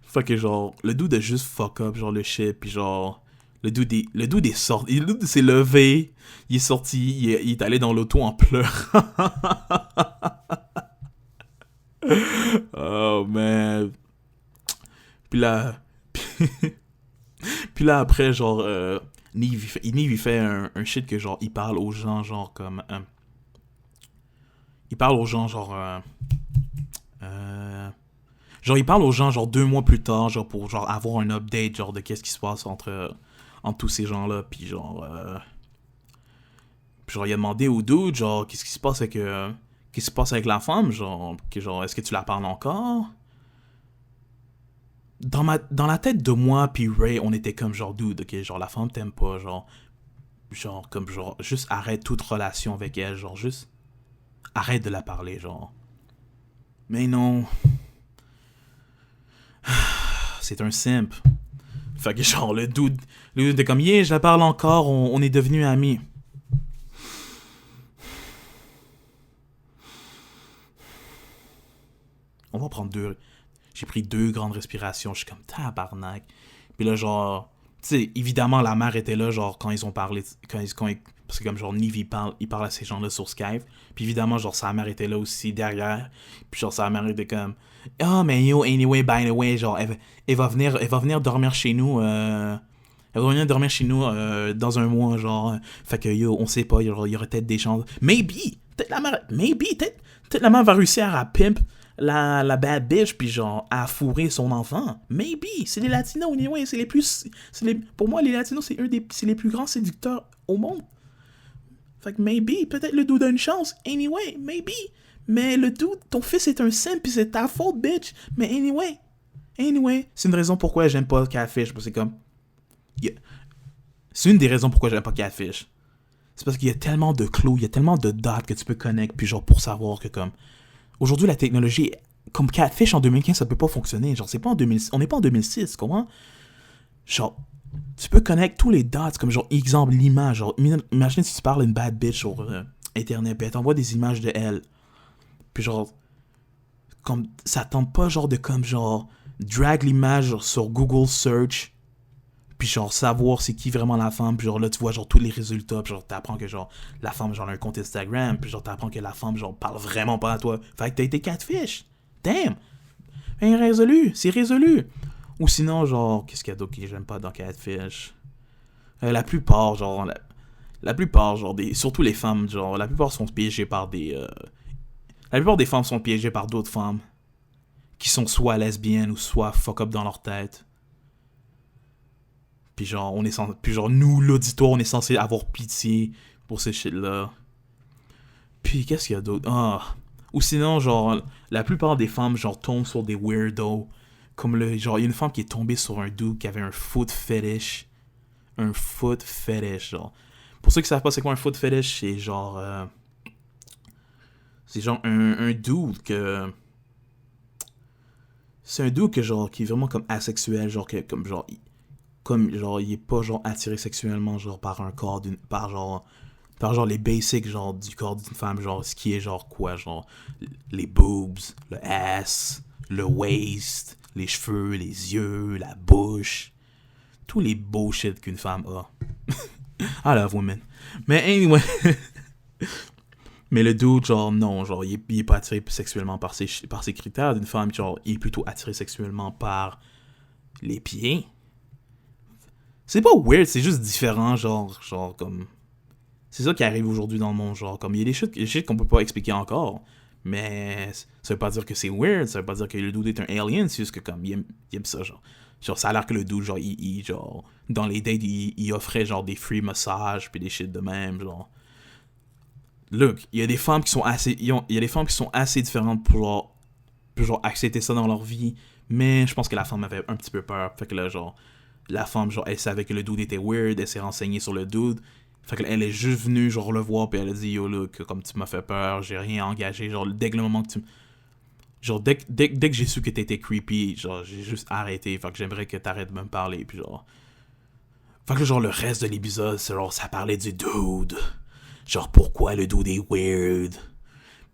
Fait que genre le dude a juste fuck up genre le shit puis genre le dude est sorti, le dude s'est levé, il est sorti, il est allé dans l'auto en pleurant. Oh man. Puis là après genre Nive il fait un shit que genre il parle aux gens genre comme il parle aux gens genre il parle aux gens genre 2 mois plus tard genre pour genre avoir un update genre de qu'est-ce qui se passe entre tous ces gens là puis genre il a demandé au dude genre qu'est-ce qui se passe avec la femme genre est-ce que tu la parles encore dans la tête de moi puis Ray on était comme genre dude ok genre la femme t'aime pas genre comme genre juste arrête toute relation avec elle genre juste arrête de la parler genre mais non c'est un simp. Fait que genre le dude était comme yeah je la parle encore on est devenus amis. On va prendre j'ai pris 2 grandes respirations, je suis comme tabarnak. Puis là genre tu sais évidemment la mère était là genre quand ils ont parlé parce que comme genre Nive il parle à ces gens-là sur Skype. Puis évidemment genre sa mère était là aussi derrière. Puis genre sa mère était comme oh mais yo anyway by the way genre elle va venir dormir chez nous Elle va revenir dormir chez nous dans un mois, genre. Fait que, yo, on sait pas, genre, il y aurait peut-être des chances. Peut-être la mère va réussir à pimp la bad bitch, puis genre, à fourrer son enfant. Maybe. C'est les Latinos, anyway. Pour moi, les Latinos, c'est les plus grands séducteurs au monde. Fait que maybe, peut-être le dude a une chance. Anyway, maybe. Mais le dude, ton fils est un simp, pis c'est ta faute, bitch. Mais anyway, c'est une raison pourquoi j'aime pas Catfish. C'est comme... C'est une des raisons pourquoi j'aime pas Catfish. C'est parce qu'il y a tellement de clous, il y a tellement de dates que tu peux connecter, puis genre pour savoir que comme... Aujourd'hui, la technologie, comme Catfish en 2015, ça peut pas fonctionner. Genre, c'est pas en 2006, on n'est pas en 2006, comment? Genre, tu peux connecter tous les dates, comme genre, exemple, l'image. Genre, imagine si tu parles à une bad bitch sur Internet, puis elle t'envoie des images de elle. Puis genre, comme, ça tente pas genre de comme genre, drag l'image sur Google Search, puis genre savoir c'est qui vraiment la femme, puis genre là tu vois genre tous les résultats, puis genre t'apprends que genre la femme genre a un compte Instagram, puis genre t'apprends que la femme genre parle vraiment pas à toi, fait que t'as été catfish. Damn! Ben c'est résolu. Ou sinon genre, qu'est-ce qu'il y a d'autre que j'aime pas dans Catfish? La plupart genre, surtout les femmes, genre la plupart sont piégées par des... La plupart des femmes sont piégées par d'autres femmes qui sont soit lesbiennes ou soit fuck up dans leur tête. Puis genre, nous, l'auditoire, on est censé avoir pitié pour ces shit-là. Puis qu'est-ce qu'il y a d'autre? Ou sinon, genre, la plupart des femmes, genre, tombent sur des weirdos. Comme genre, il y a une femme qui est tombée sur un dude qui avait un foot fetish. Un foot fetish, genre. Pour ceux qui savent pas c'est quoi un foot fetish, c'est genre... c'est genre un dude que... C'est un dude que genre, qui est vraiment comme asexuel, genre, comme genre, il est pas genre attiré sexuellement, genre, par un corps par genre les basics, genre, du corps d'une femme, genre, ce qui est genre quoi, genre, les boobs, le ass, le waist, les cheveux, les yeux, la bouche, tous les bullshit qu'une femme a. I love women. Mais anyway... Mais le dude, genre, non, genre, il est pas attiré sexuellement par ses critères d'une femme, genre, il est plutôt attiré sexuellement par les pieds. C'est pas weird, c'est juste différent, genre, comme... C'est ça qui arrive aujourd'hui dans le monde, genre, comme, il y a des shit qu'on peut pas expliquer encore, mais ça veut pas dire que c'est weird, ça veut pas dire que le dude est un alien, c'est juste que, comme, il aime ça, genre. Genre, ça a l'air que le dude, genre, genre, dans les dates, il offrait, genre, des free massages, puis des shit de même, genre... Look, il y a des femmes qui sont assez... Il y a des femmes qui sont assez différentes pour genre accepter ça dans leur vie. Mais je pense que la femme avait un petit peu peur. Fait que là, genre... La femme, genre, elle savait que le dude était weird. Elle s'est renseignée sur le dude. Fait que elle est juste venue, genre, le voir. Puis elle a dit, yo, look, comme tu m'as fait peur, j'ai rien engagé. Genre, dès que le moment que tu... Genre, dès que j'ai su que t'étais creepy, genre, j'ai juste arrêté. Fait que j'aimerais que t'arrêtes de me parler. Puis genre... Fait que genre, le reste de l'épisode, c'est genre, ça parlait du dude. Genre, pourquoi le dude est weird?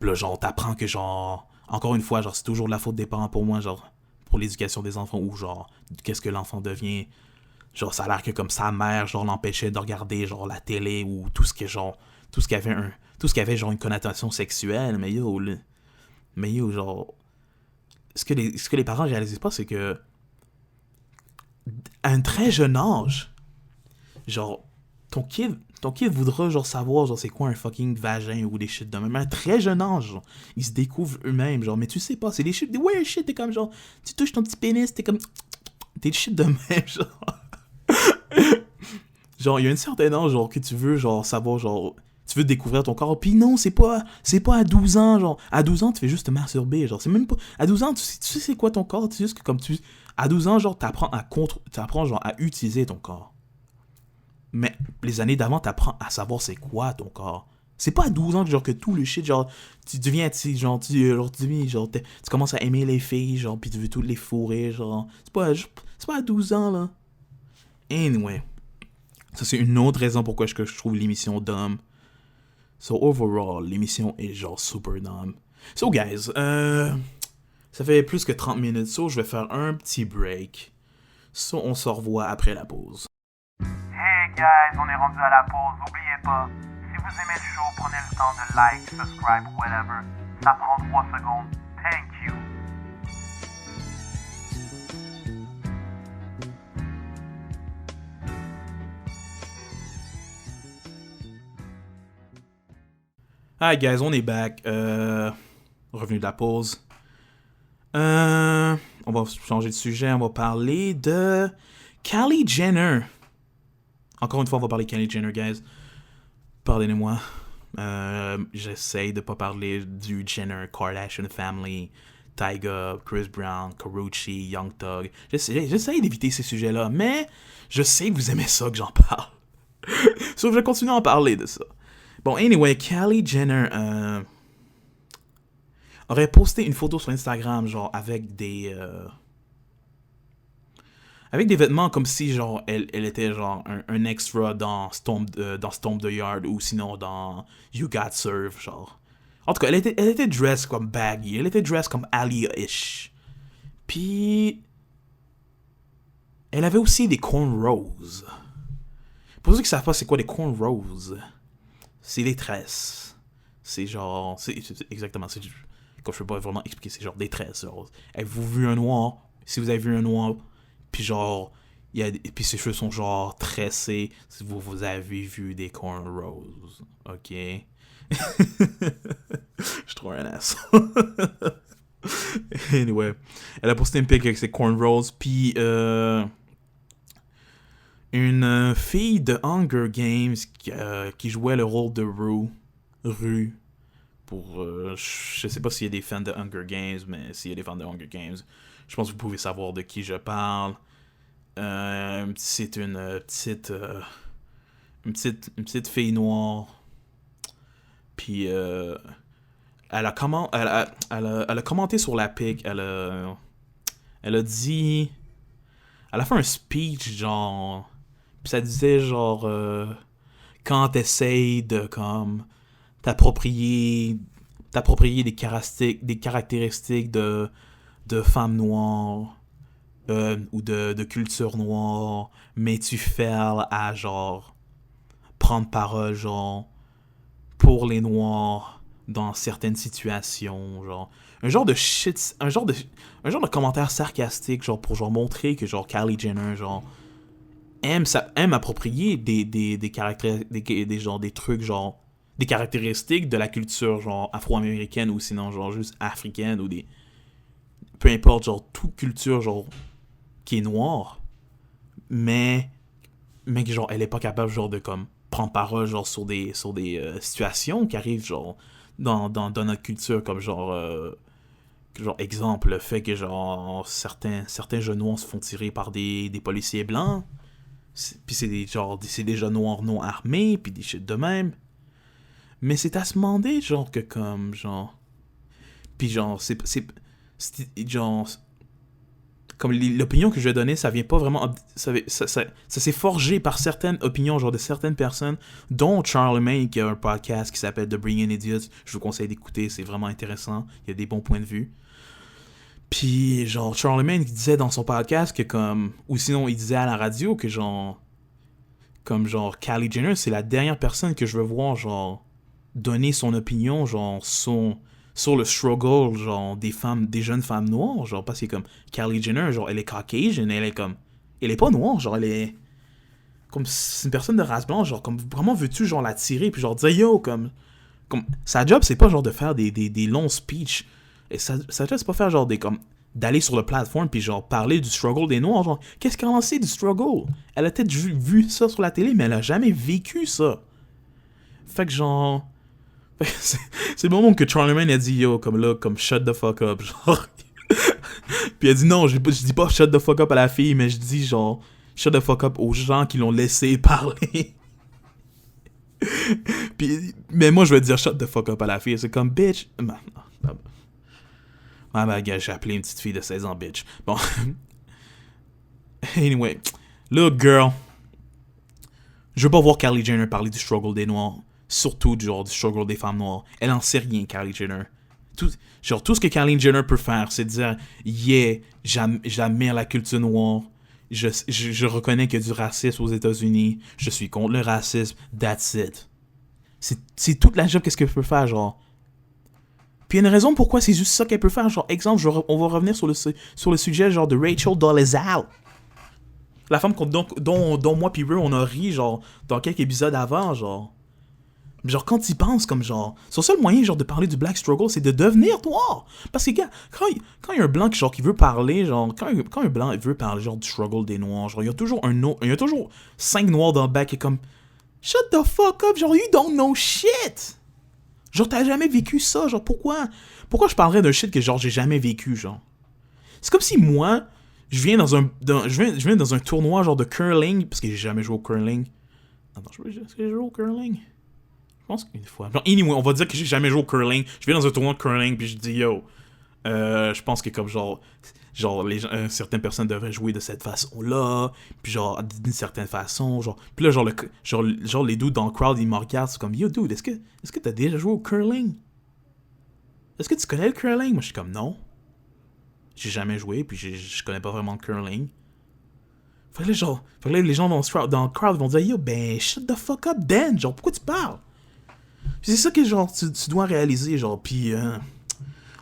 Pis là, genre, t'apprends que, genre... Encore une fois, genre, c'est toujours de la faute des parents pour moi, genre... Pour l'éducation des enfants, ou genre... Qu'est-ce que l'enfant devient? Genre, ça a l'air que, comme sa mère, genre, l'empêchait de regarder, genre, la télé, ou tout ce qui avait, genre, une connotation sexuelle. Mais yo, genre... Ce que les parents réalisent pas, c'est que... À un très jeune âge... Genre... Ton kid voudra, genre, savoir, genre, c'est quoi un fucking vagin ou des shit de même. À un très jeune âge, genre, ils se découvrent eux-mêmes, genre, mais tu sais pas, c'est des shit, des weird shit, t'es comme, genre, tu touches ton petit pénis, t'es comme, t'es shit de même, genre. Genre, il y a une certaine âge, genre, que tu veux, genre, savoir, genre, tu veux découvrir ton corps, pis non, c'est pas à 12 ans, genre, à 12 ans, tu fais juste te masturber, genre, c'est même pas, à 12 ans, tu sais c'est quoi ton corps, tu sais juste que comme à 12 ans, genre, t'apprends, genre, à utiliser ton corps. Mais les années d'avant, t'apprends à savoir c'est quoi ton corps. C'est pas à 12 ans que, genre, que tout le shit, genre, tu deviens, tu commences à aimer les filles, genre, pis tu veux toutes les fourrer, genre. C'est pas à 12 ans, là. Anyway. Ça, c'est une autre raison pourquoi je trouve l'émission dumb. So, overall, l'émission est, genre, super dumb. So, guys, ça fait plus que 30 minutes, so, je vais faire un petit break. So, on se revoit après la pause. Hey guys, on est rendu à la pause, n'oubliez pas, si vous aimez le show, prenez le temps de like, subscribe, whatever. Ça prend 3 secondes. Thank you. Hi guys, on est back. Revenu de la pause. On va changer de sujet, on va parler de Kylie Jenner. Encore une fois, on va parler de Kylie Jenner, guys. Pardonnez-moi. J'essaye de pas parler du Jenner Kardashian Family, Tyga, Chris Brown, Karrueche, Young Thug. J'essaye d'éviter ces sujets-là, mais je sais que vous aimez ça que j'en parle. Sauf que je vais continuer à en parler de ça. Bon, anyway, Kylie Jenner aurait posté une photo sur Instagram, genre, avec des vêtements comme si, genre, elle était, genre, un extra dans Stomp the Yard ou sinon dans You Got Served, genre. En tout cas, elle était dressed comme baggy, elle était dressed comme Aaliyah-ish. Puis, elle avait aussi des cornrows. Pour ceux qui savent pas c'est quoi des cornrows, c'est des tresses. C'est genre, c'est exactement, comme je peux pas vraiment expliquer, c'est genre des tresses. Genre, avez-vous vu un noir? Si vous avez vu un noir, puis genre, puis ses cheveux sont genre tressés, si vous avez vu des cornrows, ok? Je trouve un ass. Anyway, elle a posté une pic avec ses cornrows, puis une fille de Hunger Games qui jouait le rôle de Rue. Pour, je sais pas s'il y a des fans de Hunger Games, mais s'il y a des fans de Hunger Games, je pense que vous pouvez savoir de qui je parle. C'est une petite fille noire. Puis elle a commenté sur la pic. Elle a dit, elle a fait un speech genre, puis ça disait genre quand t'essayes de comme t'approprier des caractéristiques de femmes noires ou de culture noire, mais tu fais à genre prendre parole genre pour les noirs dans certaines situations, genre un genre de commentaire sarcastique genre pour genre montrer que genre Kylie Jenner genre aime approprier des caractères des trucs genre des caractéristiques de la culture genre afro-américaine ou sinon genre juste africaine ou des peu importe genre toute culture genre qui est noire, mais genre elle est pas capable genre de comme prendre parole genre sur des situations qui arrivent genre dans notre culture, comme genre exemple le fait que genre certains jeunes noirs se font tirer par des policiers blancs, puis c'est des jeunes noirs non armés, puis des shit de même. Mais c'est à se demander genre que comme genre, puis genre c'est genre comme l'opinion que je vais donner, ça vient pas vraiment, ça s'est forgé par certaines opinions genre de certaines personnes, dont Charlemagne qui a un podcast qui s'appelle The Bringing Idiots. Je vous conseille d'écouter, c'est vraiment intéressant, il y a des bons points de vue. Puis genre Charlemagne disait dans son podcast que comme, ou sinon il disait à la radio que genre comme genre Kylie Jenner c'est la dernière personne que je veux voir genre donner son opinion genre sur le struggle genre des jeunes femmes noires, genre parce que comme Kylie Jenner genre elle est Caucasian, elle est pas noire, genre elle est comme c'est une personne de race blanche, genre comme vraiment veux-tu genre la tirer puis genre dire yo comme sa job c'est pas genre de faire des longs speeches, et sa job c'est pas faire genre des comme d'aller sur le plateforme puis genre parler du struggle des noirs, genre qu'est-ce qu'elle en sait du struggle, elle a peut-être vu ça sur la télé mais elle a jamais vécu ça, fait que genre c'est le moment que Charlemagne a dit yo comme là comme shut the fuck up genre puis elle dit non je dis pas shut the fuck up à la fille, mais je dis genre shut the fuck up aux gens qui l'ont laissé parler. Puis mais moi je vais dire shut the fuck up à la fille, c'est comme bitch gars, j'ai appelé une petite fille de 16 ans bitch. Bon anyway, look girl, je veux pas voir Kylie Jenner parler du struggle des noirs, surtout du struggle des femmes noires. Elle en sait rien, Kylie Jenner. Tout ce que Kylie Jenner peut faire, c'est dire yeah, j'admire la culture noire, je reconnais qu'il y a du racisme aux États-Unis, je suis contre le racisme, that's it. C'est toute la job qu'est-ce qu'elle peut faire, genre. Puis il y a une raison pourquoi c'est juste ça qu'elle peut faire, genre exemple, on va revenir sur le sujet genre de Rachel Dolezal. La femme dont moi pis Rue on a ri genre dans quelques épisodes avant, genre. Genre, quand ils pensent comme genre... Son seul moyen, genre, de parler du black struggle, c'est de devenir noir. Parce que, gars, quand il y a un blanc genre, qui veut parler, genre... Quand un blanc veut parler, genre, du struggle des noirs, genre, il y a toujours il y a toujours 5 noirs dans le bac qui est comme... Shut the fuck up, genre, you don't know shit! Genre, t'as jamais vécu ça, genre, pourquoi je parlerais d'un shit que, genre, j'ai jamais vécu, genre? C'est comme si moi, je viens dans un tournoi, genre, de curling, parce que j'ai jamais joué au curling. Attends, est-ce que j'ai joué au curling? Je pense qu'une fois. Genre, anyway, on va dire que j'ai jamais joué au curling. Je viens dans un tournoi de curling, puis je dis, yo, je pense que comme genre les gens, certaines personnes devraient jouer de cette façon-là, puis genre, d'une certaine façon, genre. Puis là, genre les dudes dans le crowd, ils me regardent, c'est comme, yo, dude, est-ce que t'as déjà joué au curling? Est-ce que tu connais le curling? Moi, je suis comme, non. J'ai jamais joué, puis je connais pas vraiment le curling. Fait que là, les gens dans le crowd vont dire, yo, ben, shut the fuck up, Dan, genre, pourquoi tu parles? Puis c'est ça que, genre, tu dois réaliser, genre, puis...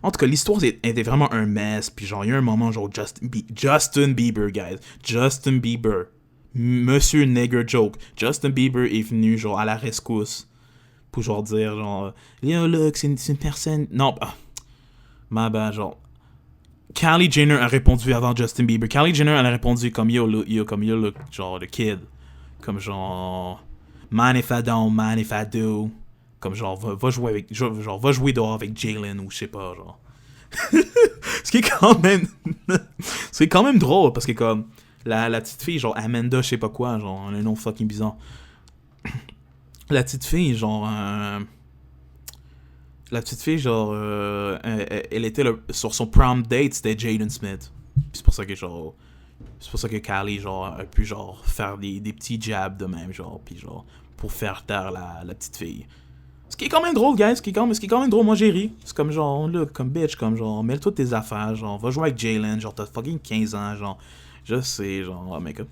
En tout cas, l'histoire était vraiment un mess, puis genre, il y a un moment, genre, Justin Bieber, guys. Justin Bieber. Monsieur Nigger Joke. Justin Bieber est venu, genre, à la rescousse. Pour, genre, dire, genre... Yo, look, c'est une personne... Non, ma bad, genre... Kylie Jenner a répondu avant Justin Bieber. Kylie Jenner, elle a répondu comme, yo, look, genre, the kid. Comme, genre... Man if I don't, man if I do... Comme genre, va jouer dehors avec Jalen ou je sais pas, genre. Ce qui est quand même drôle, parce que comme, la petite fille, genre, Amanda, je sais pas quoi, genre, un nom fucking bizarre. La petite fille, genre, elle était sur son prom date, c'était Jaden Smith. Puis c'est pour ça que Kylie, genre, a pu, genre, faire des petits jabs de même, genre, puis genre, pour faire taire la petite fille. Ce qui est quand même drôle, guys. Ce qui est quand même drôle. Moi, j'ai ri. C'est comme genre, look, comme bitch, comme genre, mêle-toi de tes affaires, genre, va jouer avec Jalen, genre, t'as fucking 15 ans, genre, je sais, genre, oh, mec. Puis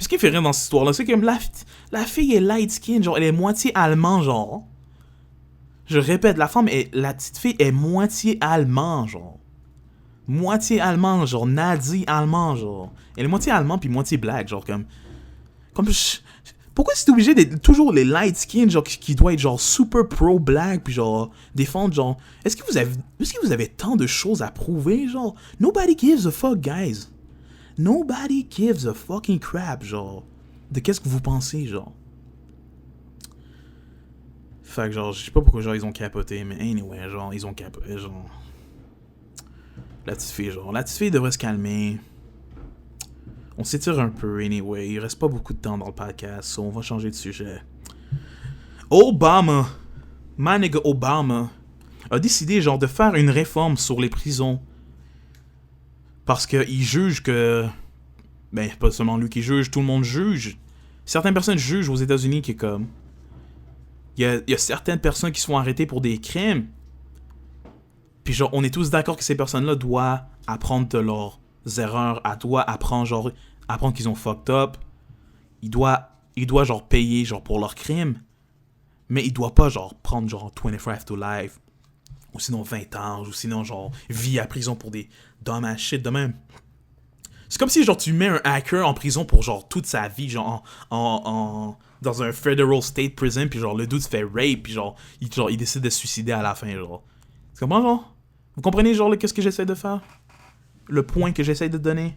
ce qui fait rire dans cette histoire-là, c'est que la fille est light skin, genre, elle est moitié allemand, genre. Je répète, la petite fille est moitié allemand, genre. Moitié allemand, genre, nazi allemand, genre. Elle est moitié allemand puis moitié black, genre, comme pourquoi c'est obligé d'être toujours les light skin, genre, qui doit être, genre, super pro-black, puis, genre, défendre, genre... Est-ce que vous avez tant de choses à prouver, genre? Nobody gives a fuck, guys. Nobody gives a fucking crap, genre. De qu'est-ce que vous pensez, genre? Fait que, genre, je sais pas pourquoi, genre, ils ont capoté, mais anyway, genre, ils ont capoté, genre... La petite fille devrait se calmer. On s'étire un peu, anyway. Il reste pas beaucoup de temps dans le podcast, so on va changer de sujet. Obama, my nigga Obama, a décidé, genre, de faire une réforme sur les prisons. Parce qu'il juge que... Ben, pas seulement lui qui juge, tout le monde juge. Certaines personnes jugent aux États-Unis qui est comme... Il y a certaines personnes qui sont arrêtées pour des crimes. Puis, genre, on est tous d'accord que ces personnes-là doivent apprendre de leurs erreurs, doivent apprendre qu'ils ont fucked up. Ils doivent genre payer genre pour leurs crimes, mais ils doivent pas genre prendre genre 25 to life ou sinon 20 ans ou sinon genre vie à prison pour des dumbass shit de même. C'est comme si genre tu mets un hacker en prison pour genre toute sa vie, genre dans un federal state prison, puis genre le dude se fait rape, puis genre il décide de se suicider à la fin, genre. C'est comment, genre? Vous comprenez genre qu'est-ce que j'essaie de faire? Le point que j'essaie de donner?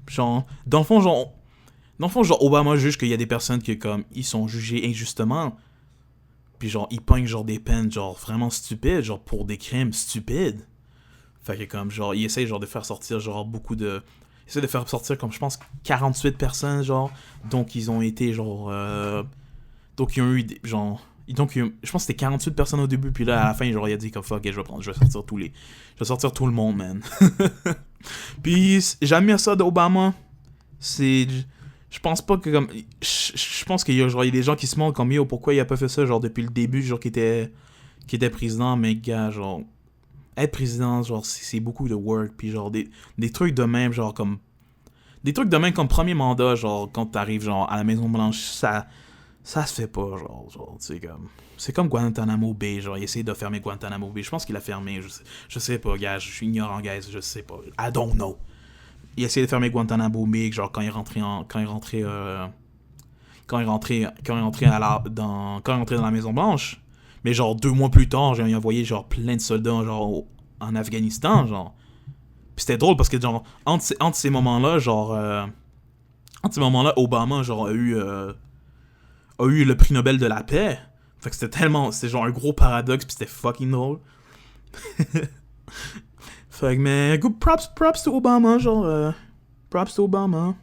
Genre, dans le fond, genre, Obama juge qu'il y a des personnes qui, comme, ils sont jugés injustement. Puis genre, ils pognent genre des peines, genre, vraiment stupides, genre, pour des crimes stupides. Fait que comme, genre, il essaie, genre, de faire sortir, genre, il essaie de faire sortir, comme, je pense, 48 personnes, genre. Donc, ils ont été, genre... Donc, ils ont eu, genre... Donc, je pense que c'était 48 personnes au début, puis là, à la fin, genre, il a dit, comme, fuck, je vais sortir tout le monde, man. Puis, j'aime bien ça d'Obama. Je pense pas que, comme... Je pense qu'il y a, genre, il y a des gens qui se montrent comme, yo, pourquoi il a pas fait ça, genre, depuis le début, genre, qui était président, mais, gars, genre... Être président, genre, c'est beaucoup de work, puis, genre, des trucs de même, genre, comme... Des trucs de même comme premier mandat, genre, quand t'arrives, genre, à la Maison-Blanche, ça se fait pas, genre, tu sais, comme... C'est comme Guantanamo Bay, genre, il essaie de fermer Guantanamo Bay. Je pense qu'il a fermé, je sais pas, gars, je suis ignorant, guys, je sais pas. I don't know. Il a essayé de fermer Guantanamo Bay, genre, quand il est rentré... quand il est rentré dans la Maison Blanche. Mais genre 2 mois plus tard, genre, il a envoyé genre plein de soldats genre en Afghanistan, genre. Puis c'était drôle parce que genre entre ces moments-là, Obama genre a eu le prix Nobel de la paix. Fait que c'était genre un gros paradoxe, puis c'était fucking drôle. Fait que mais good props to Obama, genre props to Obama.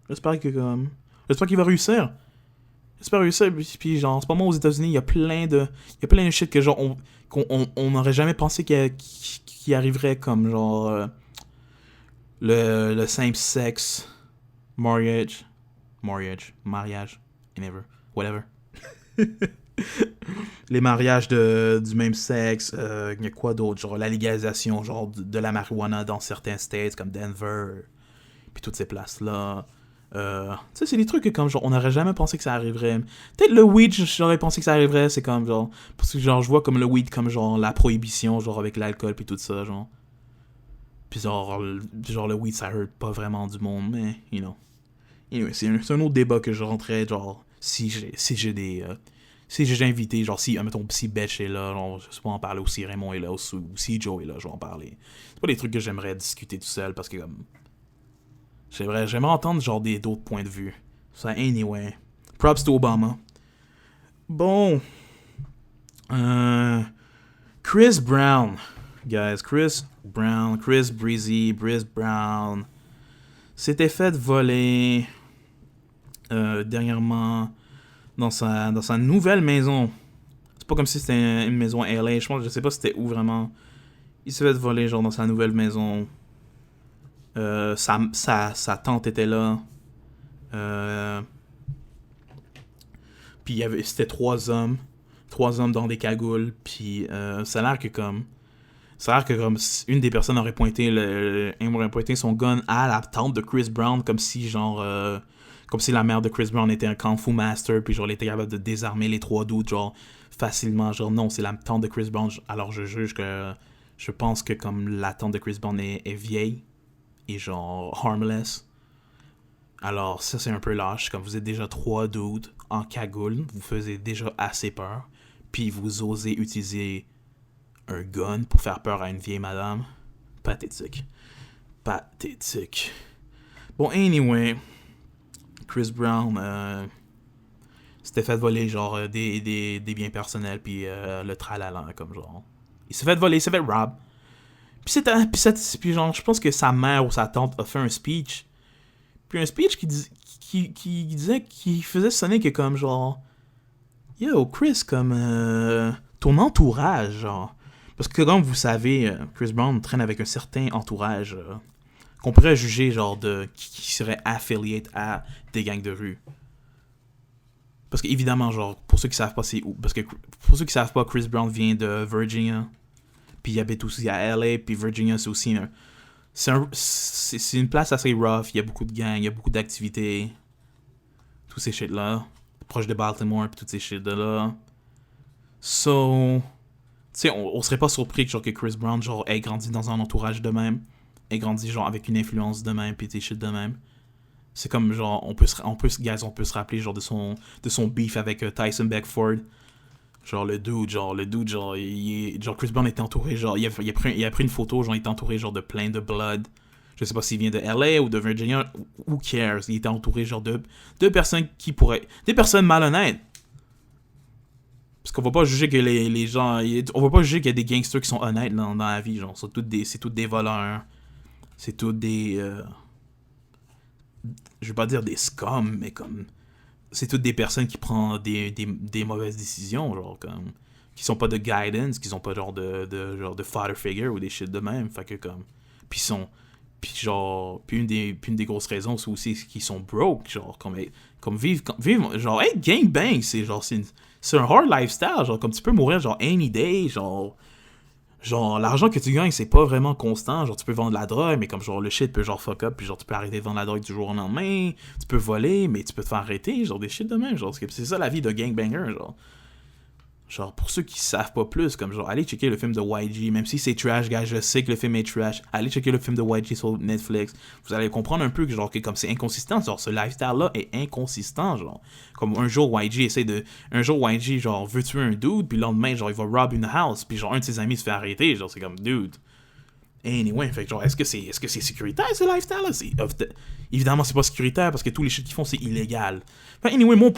J'espère qu'il va réussir. J'espère réussir. Puis genre, en ce moment aux États-Unis, il y a plein de shit que genre on n'aurait jamais pensé qu'il arriverait, comme genre le same-sex mariage, whatever. Les mariages du même sexe, il y a quoi d'autre, genre la légalisation genre de la marijuana dans certains states comme Denver, puis toutes ces places-là. Tu sais, c'est des trucs que comme genre on n'aurait jamais pensé que ça arriverait. Peut-être le weed, j'aurais pensé que ça arriverait, c'est comme genre parce que genre je vois comme le weed comme genre la prohibition genre avec l'alcool puis tout ça genre. Puis genre le weed ça hurt pas vraiment du monde, mais you know. Anyway, c'est un autre débat que je rentrais genre si j'ai invité, genre si mettons si Betch est là, genre je sais pas en parler, ou si Raymond est là, ou si Joe est là, je vais en parler. C'est pas des trucs que j'aimerais discuter tout seul parce que comme j'aimerais entendre genre d'autres points de vue. So anyway, props to Obama. Bon, Chris Brown, guys, Chris Brown s'était fait voler dernièrement dans sa nouvelle maison. C'est pas comme si c'était une maison à LA, je sais pas c'était où vraiment. Il s'est fait voler genre dans sa nouvelle maison. Sa tante était là. Puis c'était 3 hommes dans des cagoules. Puis ça a l'air que comme une des personnes aurait pointé son gun à la tante de Chris Brown, comme si la mère de Chris Brown était un Kung Fu Master, puis genre elle était capable de désarmer les 3 dudes genre facilement. Genre non, c'est la tante de Chris Brown. Alors je pense que comme la tante de Chris Brown est vieille et genre harmless. Alors ça c'est un peu lâche, comme vous êtes déjà 3 dudes en cagoule, vous faisiez déjà assez peur, puis vous osez utiliser un gun pour faire peur à une vieille madame. Pathétique. Bon, anyway, Chris Brown s'était fait voler genre des biens personnels, puis le tralala, comme genre il s'est fait voler, il s'est fait rob. Puis genre je pense que sa mère ou sa tante a fait un speech, puis un speech qui disait, qui faisait sonner que comme genre yo Chris, comme ton entourage genre, parce que comme vous savez Chris Brown traîne avec un certain entourage qu'on pourrait juger genre qui serait affiliate à des gangs de rue. Parce que évidemment genre pour ceux qui savent pas c'est où, parce que pour ceux qui savent pas, Chris Brown vient de Virginia, puis il habite aussi à LA, puis Virginia c'est aussi c'est une place assez rough, il y a beaucoup de gangs, il y a beaucoup d'activités, tous ces shit là, proche de Baltimore puis toutes ces shit là. So tu sais, on serait pas surpris que Chris Brown genre ait grandi dans un entourage de même, ait grandi genre avec une influence de même, puis des shit de même. C'est comme genre on peut se rappeler genre de son beef avec Tyson Beckford. Genre le dude genre Chris Brown était entouré genre il a pris une photo, genre il était entouré genre de plein de blood. Je sais pas s'il vient de LA ou de Virginia, who cares, il était entouré genre de personnes des personnes malhonnêtes. Parce qu'on va pas juger que les gens, on va pas juger qu'il y a des gangsters qui sont honnêtes dans la vie, genre c'est tous des voleurs, c'est tous des je vais pas dire des scums, mais comme c'est toutes des personnes qui prennent des mauvaises décisions, genre comme qui sont pas de guidance, qui sont pas genre de father figure ou des shit de même, fait que comme puis une des grosses raisons c'est aussi qu'ils sont broke, genre comme vivre genre hey, gangbang, c'est un hard lifestyle, genre comme tu peux mourir genre any day, genre l'argent que tu gagnes c'est pas vraiment constant, genre tu peux vendre de la drogue, mais comme genre le shit peut genre fuck up, puis genre tu peux arrêter de vendre de la drogue du jour au lendemain, tu peux voler mais tu peux te faire arrêter, genre des shit de même, genre c'est ça la vie de gangbanger, Genre, pour ceux qui savent pas plus, comme genre, allez checker le film de YG, même si c'est trash, gars, je sais que le film est trash, allez checker le film de YG sur Netflix, vous allez comprendre un peu que genre, que comme c'est inconsistant, genre, ce lifestyle-là est inconsistant, genre. Comme un jour, YG, genre, veut tuer un dude, puis le lendemain, genre, il va rob une house, puis genre, un de ses amis se fait arrêter, genre, c'est comme, dude. Anyway, fait que genre, est-ce que c'est sécuritaire, ce lifestyle-là? Évidemment, c'est pas sécuritaire, parce que tous les shit qu'ils font, c'est illégal. Fait anyway, mon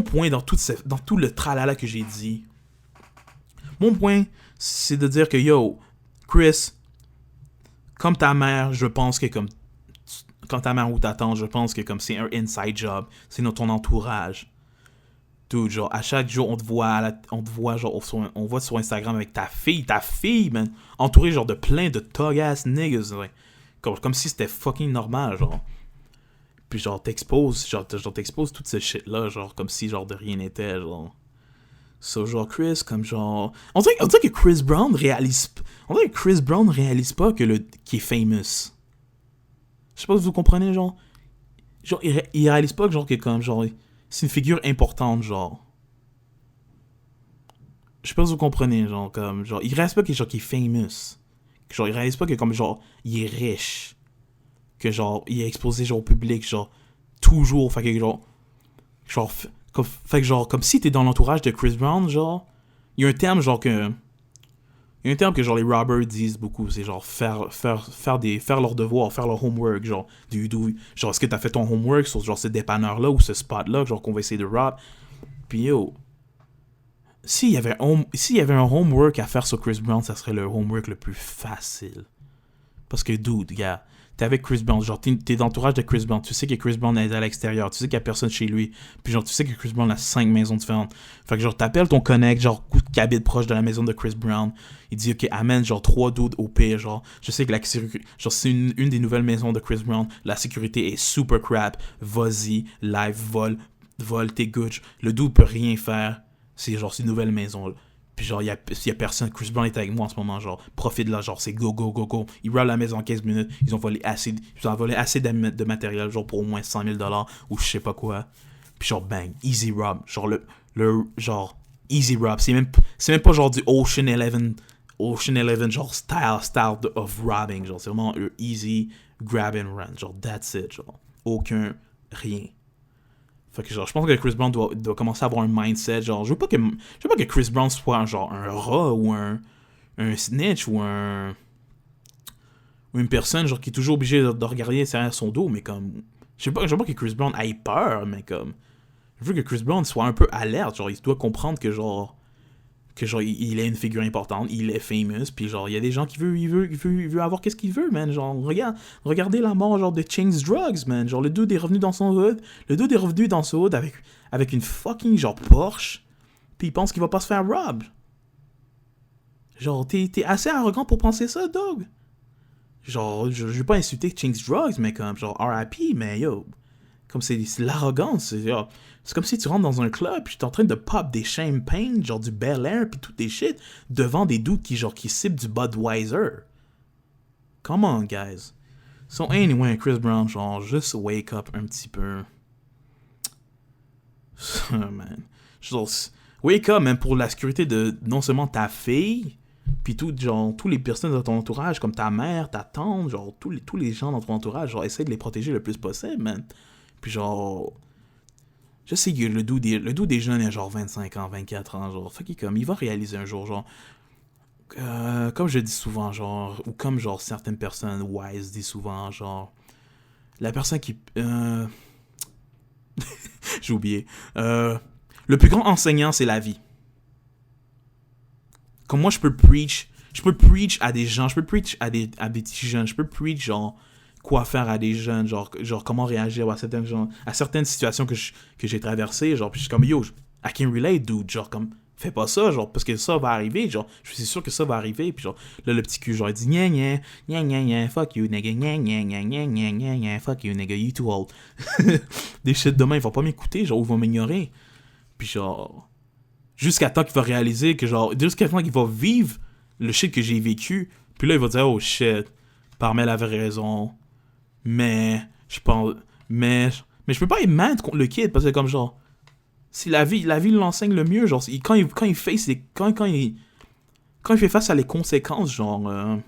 point dans tout le tralala que j'ai dit, mon point, c'est de dire que, yo, Chris, comme ta mère, je pense que comme ta mère ou ta tante, je pense que comme c'est un inside job, c'est dans ton entourage. Dude, genre, à chaque jour, on te voit, genre, on voit sur Instagram avec ta fille, man, entourée, genre, de plein de thug-ass niggas, ouais. Comme si c'était fucking normal, genre. Puis, genre, t'exposes toute ce shit-là, genre, comme si, genre, de rien n'était, genre. So, genre, Chris, comme, genre... On dirait que Chris Brown réalise pas qu'il est famous. Je sais pas si vous comprenez, genre. Genre, il réalise pas que, genre, que, comme, genre... C'est une figure importante, genre. Je sais pas si vous comprenez, genre, comme, genre, il réalise pas que, genre, qu'il est famous. Que, genre, il réalise pas que, comme, genre, il est riche. Que, genre, il est exposé, genre, au public, genre, toujours. Fait que, genre, comme si t'es dans l'entourage de Chris Brown, genre, il y a un terme, genre, que genre les robbers disent beaucoup, c'est genre faire leur devoir, faire leur homework, genre genre est-ce que t'as fait ton homework sur genre ce dépanneur là ou ce spot là, genre qu'on va essayer de rob. Puis yo, s'il y avait un homework à faire sur Chris Brown, ça serait le homework le plus facile. Parce que dude, gars, t'es avec Chris Brown, genre t'es dans l'entourage de Chris Brown, tu sais que Chris Brown est à l'extérieur, tu sais qu'il y a personne chez lui, puis genre tu sais que Chris Brown a 5 maisons différentes. Fait que genre t'appelles ton connect, genre qui habite proche de la maison de Chris Brown, il dit ok, amène genre 3 dudes au pire, genre je sais que genre c'est une des nouvelles maisons de Chris Brown, la sécurité est super crap, vas-y, live, vol, t'es good, le dude peut rien faire, c'est genre c'est une nouvelle maison là. Puis genre, il y a personne. Chris Brown est avec moi en ce moment, genre, profite de là, genre, c'est go. Ils roulent la maison en 15 minutes. Ils ont volé assez de matériel, genre, pour au moins $100,000 ou je sais pas quoi. Puis genre, bang, easy rob. Genre, genre, easy rob. C'est même pas genre du Ocean Eleven, genre, style of robbing. Genre, c'est vraiment easy grab and run. Genre, that's it, genre. Aucun, rien. Fait que genre, je pense que Chris Brown doit commencer à avoir un mindset, genre, je veux pas que Chris Brown soit genre un rat ou un snitch ou une personne genre qui est toujours obligée de regarder derrière son dos, mais comme, je veux pas que Chris Brown ait peur, mais comme, je veux que Chris Brown soit un peu alerte, genre, il doit comprendre que genre, il est une figure importante, il est famous, puis genre, il y a des gens qui veut avoir qu'est-ce qu'il veut, man, genre, regardez la mort, genre, de Ching's Drugs, man, genre, le dude est revenu dans son hood, avec une fucking, genre, Porsche, puis il pense qu'il va pas se faire rob. Genre, t'es assez arrogant pour penser ça, dog. Genre, je vais pas insulter Ching's Drugs, mais comme, genre, R.I.P., mais yo, comme c'est l'arrogance, c'est comme si tu rentres dans un club puis tu es en train de pop des champagne, genre du Bel Air puis tout des shit devant des dudes qui ciblent du Budweiser. Come on, guys. So anyway, Chris Brown, genre, juste wake up un petit peu. Man. Genre, wake up, même pour la sécurité de non seulement ta fille, puis genre, tous les personnes dans ton entourage, comme ta mère, ta tante, genre, tous les gens dans ton entourage, genre, essaie de les protéger le plus possible, man. Puis genre, je sais que le dude est jeune, il a genre 25 ans, 24 ans, genre, fait qu'il comme, il va réaliser un jour, genre, comme je dis souvent, genre, ou comme genre certaines personnes wise disent souvent, genre, la personne qui, j'ai oublié, le plus grand enseignant, c'est la vie. Comme moi, je peux preach à des gens, je peux preach à des petits jeunes, je peux preach, genre, quoi faire à des jeunes, genre comment réagir à certaines situations que j'ai traversées, genre, puis je suis comme, yo, I can relate, dude, genre, comme, fais pas ça, genre, parce que ça va arriver, genre, je suis sûr que ça va arriver, puis genre, là, le petit cul, genre, il dit, gna, fuck you, nigga, gna, fuck you, nigga, you too old. Des shit demain, il va pas m'écouter, genre, ou il va m'ignorer. Puis genre, jusqu'à temps qu'il va réaliser que, genre, jusqu'à temps qu'il va vivre le shit que j'ai vécu, puis là, il va dire, oh shit, Parmel avait raison. Mais je pense, mais je peux pas être mad contre le kid parce que comme genre Si la vie l'enseigne le mieux, genre, quand il fait face à les conséquences, genre,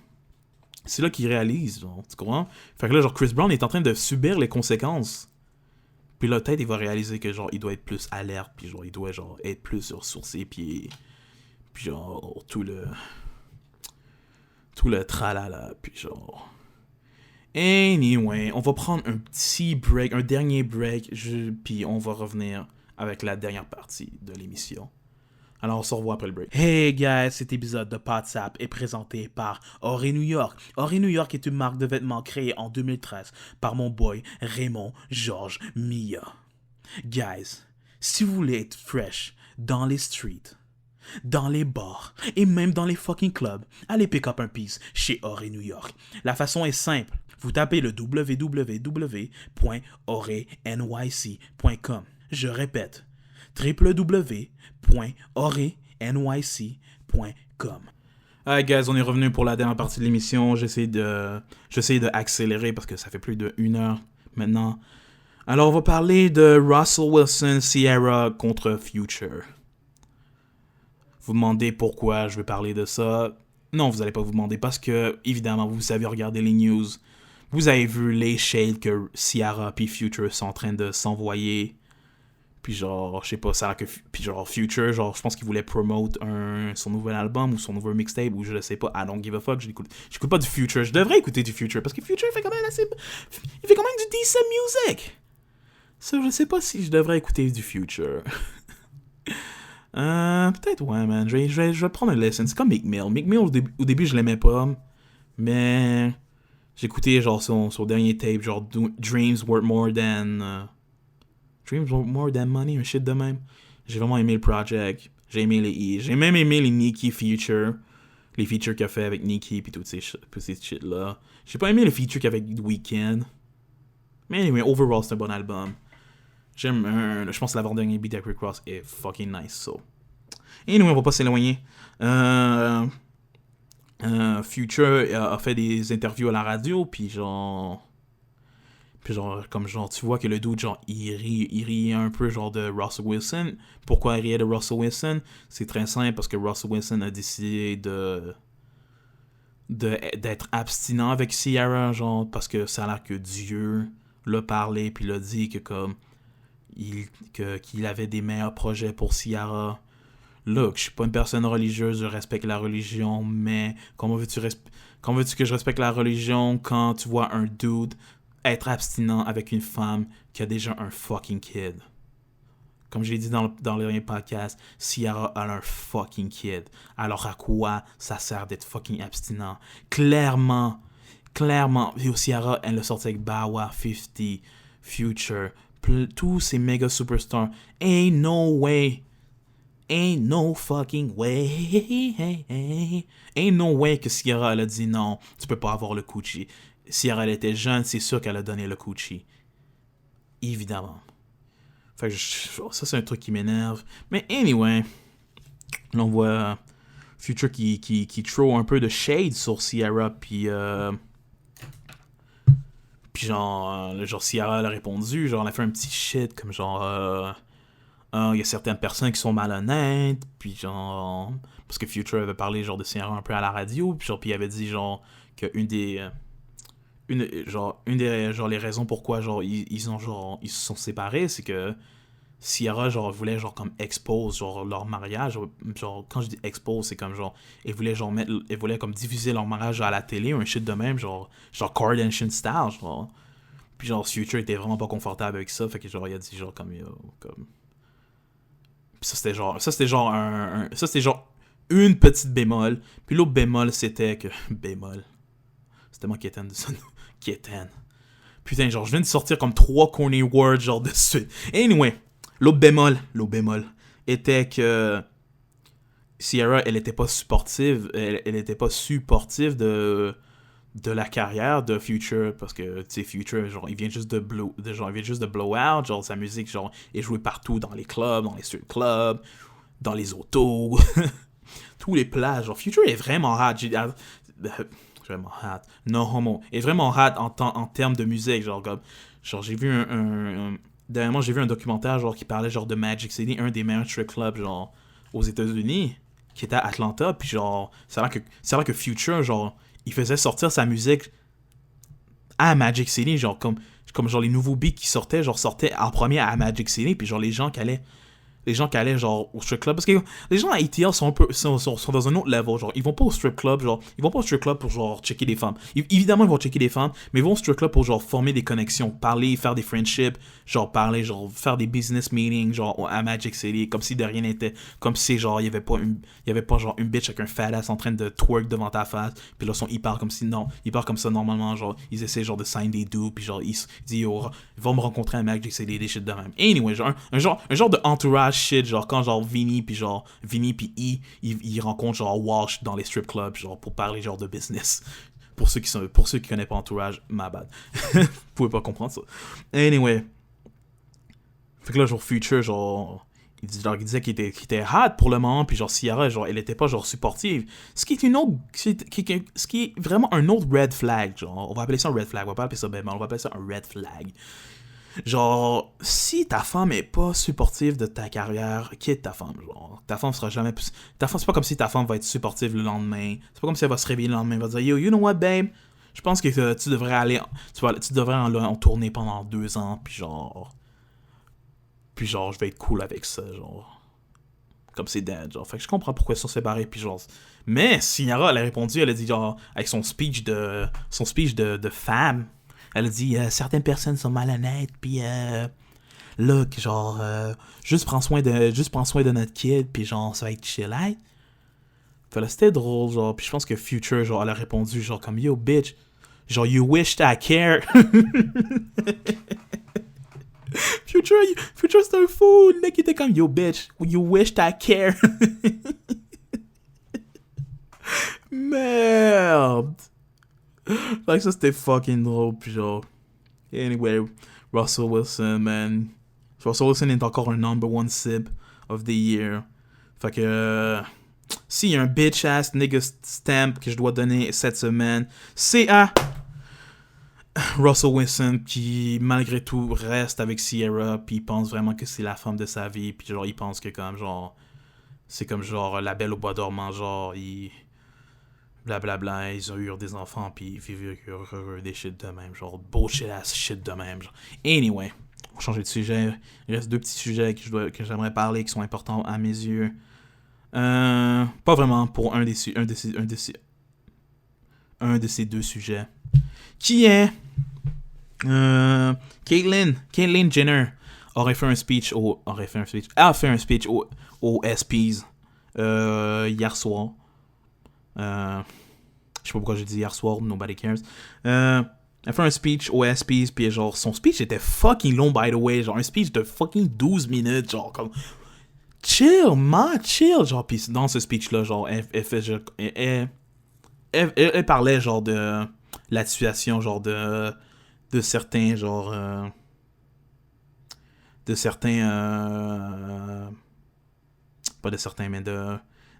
c'est là qu'il réalise, genre, tu comprends? Fait que là, genre, Chris Brown est en train de subir les conséquences. Puis là, peut-être, il va réaliser que, genre, il doit être plus alerte, puis genre, il doit, genre, être plus sur ses pieds. Puis genre, tout le tralala, puis genre... Anyway, on va prendre un petit break, un dernier break, puis on va revenir avec la dernière partie de l'émission. Alors, on se revoit après le break. Hey guys, cet épisode de PodSap est présenté par Auré New York. Auré New York est une marque de vêtements créée en 2013 par mon boy Raymond Georges Mia. Guys, si vous voulez être fresh dans les streets, dans les bars et même dans les fucking clubs, allez pick up un piece chez Auré New York. La façon est simple. Vous tapez le www.aurenyc.com. Je répète, www.aurenyc.com. Alright guys, on est revenu pour la dernière partie de l'émission. J'essaie de accélérer parce que ça fait plus d'1 heure maintenant. Alors on va parler de Russell Wilson, Ciara contre Future. Vous demandez pourquoi je vais parler de ça. Non, vous allez pas vous demander parce que, évidemment, vous avez regardé les news. Vous avez vu les shades que Ciara et Future sont en train de s'envoyer. Puis genre, je sais pas, ça que... Puis genre, Future, genre, je pense qu'il voulait promote son nouvel album ou son nouveau mixtape ou je sais pas. I don't give a fuck, j'écoute pas du Future. Je devrais écouter du Future parce que Future fait quand même assez... Il fait quand même du decent music. Ça, je sais pas si je devrais écouter du Future. Peut-être ouais, man. Je vais prendre un lesson. C'est comme Meek Mill. Meek Mill, au début, je l'aimais pas. Mais j'écoutais genre son dernier tape, genre Dreams Worth More Than Money, un shit de même. J'ai vraiment aimé le project. J'ai même aimé les Nicki features. Les features qu'il a fait avec Nicki pis toutes ces shit là. J'ai pas aimé le feature qu'il y avait avec The Weeknd. Mais anyway, overall, c'est un bon album. Je pense que l'avant-dernier beat avec Rick Ross est fucking nice, so. Anyway, on va pas s'éloigner. Future a fait des interviews à la radio, puis genre, comme genre, tu vois que le dude, genre, il rit un peu, genre, de Russell Wilson. Pourquoi il riait de Russell Wilson? C'est très simple, parce que Russell Wilson a décidé d'être abstinent avec Ciara, genre, parce que ça a l'air que Dieu l'a parlé, puis l'a dit que, comme, qu'il avait des meilleurs projets pour Ciara. Look, je suis pas une personne religieuse, je respecte la religion, mais comment veux-tu que je respecte la religion quand tu vois un dude être abstinent avec une femme qui a déjà un fucking kid? Comme je l'ai dit dans le dernier podcast, Ciara a un fucking kid. Alors à quoi ça sert d'être fucking abstinent? Clairement, Ciara, elle a sorti avec Bawa, 50, Future, tous ces méga superstars. Ain't no fucking way. Ain't no way que Ciara, elle a dit non, tu peux pas avoir le coochie. Ciara, elle était jeune, c'est sûr qu'elle a donné le coochie. Évidemment. Fait que ça, c'est un truc qui m'énerve. Mais anyway, là, on voit Future qui throw un peu de shade sur Ciara, puis genre Ciara, elle a répondu, genre, elle a fait un petit shit, comme genre, il y a certaines personnes qui sont malhonnêtes, puis genre, parce que Future avait parlé, genre, de Ciara un peu à la radio, puis il avait dit, genre, que une des les raisons pourquoi, genre, ils se sont séparés, c'est que Ciara, genre, voulait, genre, comme, expose, genre, leur mariage. Genre, quand je dis expose, c'est comme, genre, elle voulait, comme, diffuser leur mariage à la télé, un shit de même, genre Kardashian style, genre. Puis, genre, Future était vraiment pas confortable avec ça, fait que, genre, il a dit, genre, comme. Puis ça, c'était genre une petite bémol. Puis l'autre bémol, c'était que. Bémol. C'était moi qui étais de ça. Qui éteint. Putain, genre, je viens de sortir comme 3 corny words, genre, de suite. Anyway. L'autre bémol était que Ciara, elle était pas supportive de la carrière de Future, parce que, tu sais, Future, genre, il vient juste de blow out, genre, sa musique, genre, est jouée partout dans les clubs, dans les street clubs, dans les autos, tous les plages, genre, Future est vraiment hot, vraiment hot, no homo, est vraiment hot en termes de musique, genre, comme, genre, j'ai vu dernièrement, j'ai vu un documentaire, genre, qui parlait, genre, de Magic City, un des meilleurs strip clubs, genre, aux États-Unis, qui était à Atlanta, puis genre, c'est là que Future, genre, il faisait sortir sa musique à Magic City, genre, comme genre, les nouveaux beats qui sortaient, genre, sortaient en premier à Magic City, puis genre, les gens qui allaient genre au strip club, parce que les gens à ATL sont dans un autre level, genre ils vont pas au strip club, genre ils vont pas au strip club pour genre checker des femmes. Évidemment ils vont checker des femmes, mais ils vont au strip club pour genre former des connexions, parler, faire des friendships, genre parler, genre faire des business meetings, genre à Magic City, comme si de rien n'était, comme si genre il y avait pas genre une bitch avec un fat ass en train de twerk devant ta face, puis là ils parlent comme si non, ils parlent comme ça normalement, genre ils essaient genre de sign des dudes, puis genre ils disent yo, ils vont me rencontrer à Magic City, des shit de même. Anyway, genre un genre de entourage shit, genre quand genre Vinny puis E, ils rencontrent genre Walsh dans les strip clubs, genre pour parler genre de business. Pour ceux qui connaissent pas Entourage, my bad. Vous pouvez pas comprendre ça. Anyway. Fait que là, genre Future, genre il disait qu'il était hot pour le moment, puis genre Ciara, genre elle était pas genre supportive. Ce qui est vraiment un autre red flag, genre on va appeler ça un red flag, on va pas appeler ça on va appeler ça un red flag. Genre, si ta femme est pas supportive de ta carrière, quitte ta femme. Genre, ta femme sera jamais. Ta femme, c'est pas comme si ta femme va être supportive le lendemain. C'est pas comme si elle va se réveiller le lendemain et va dire yo, you know what, babe? Je pense que tu devrais aller. Tu devrais en tourner pendant 2 ans, puis genre. Puis genre, je vais être cool avec ça, genre. Comme c'est dead, genre. Fait que je comprends pourquoi ils sont séparés, puis genre. Mais Ciara, elle a répondu, elle a dit genre, avec son speech de femme. Elle a dit certaines personnes sont malhonnêtes, puis là, genre, juste prends soin de notre kid, puis genre, ça va être chill, hein? Fait là, c'était drôle, genre, puis je pense que Future, genre, elle a répondu, genre, comme yo, bitch, genre, you wish I care. Future, c'est un fou, le mec était comme yo, bitch, you wish I care. Merde. Fait que ça c'était fucking drôle, puis genre. Anyway, Russell Wilson, man. Russell Wilson est encore un number 1 sib of the year. Fait que. S'il y a un bitch ass nigga stamp que je dois donner cette semaine, c'est à Russell Wilson qui, malgré tout, reste avec Ciara, puis il pense vraiment que c'est la femme de sa vie, puis genre, il pense que comme genre. C'est comme genre la belle au bois dormant, genre, blablabla, ils ont eu des enfants, puis ils vivent heureux, des shit de même, genre bullshit ass shit de même. Genre. Anyway, on va changer de sujet. Il reste 2 petits sujets que j'aimerais parler qui sont importants à mes yeux. Pas vraiment pour un de ces 2 sujets. Qui est Caitlyn Jenner a fait un speech aux SPs hier soir. Je sais pas pourquoi j'ai dit hier soir, nobody cares. Elle fait un speech aux SPs, puis genre, son speech était fucking long, by the way. Genre, un speech de fucking 12 minutes, genre, comme. Chill, genre, puis dans ce speech-là, genre, elle parlait, genre, de la situation, genre, de certains, genre. Pas de certains, mais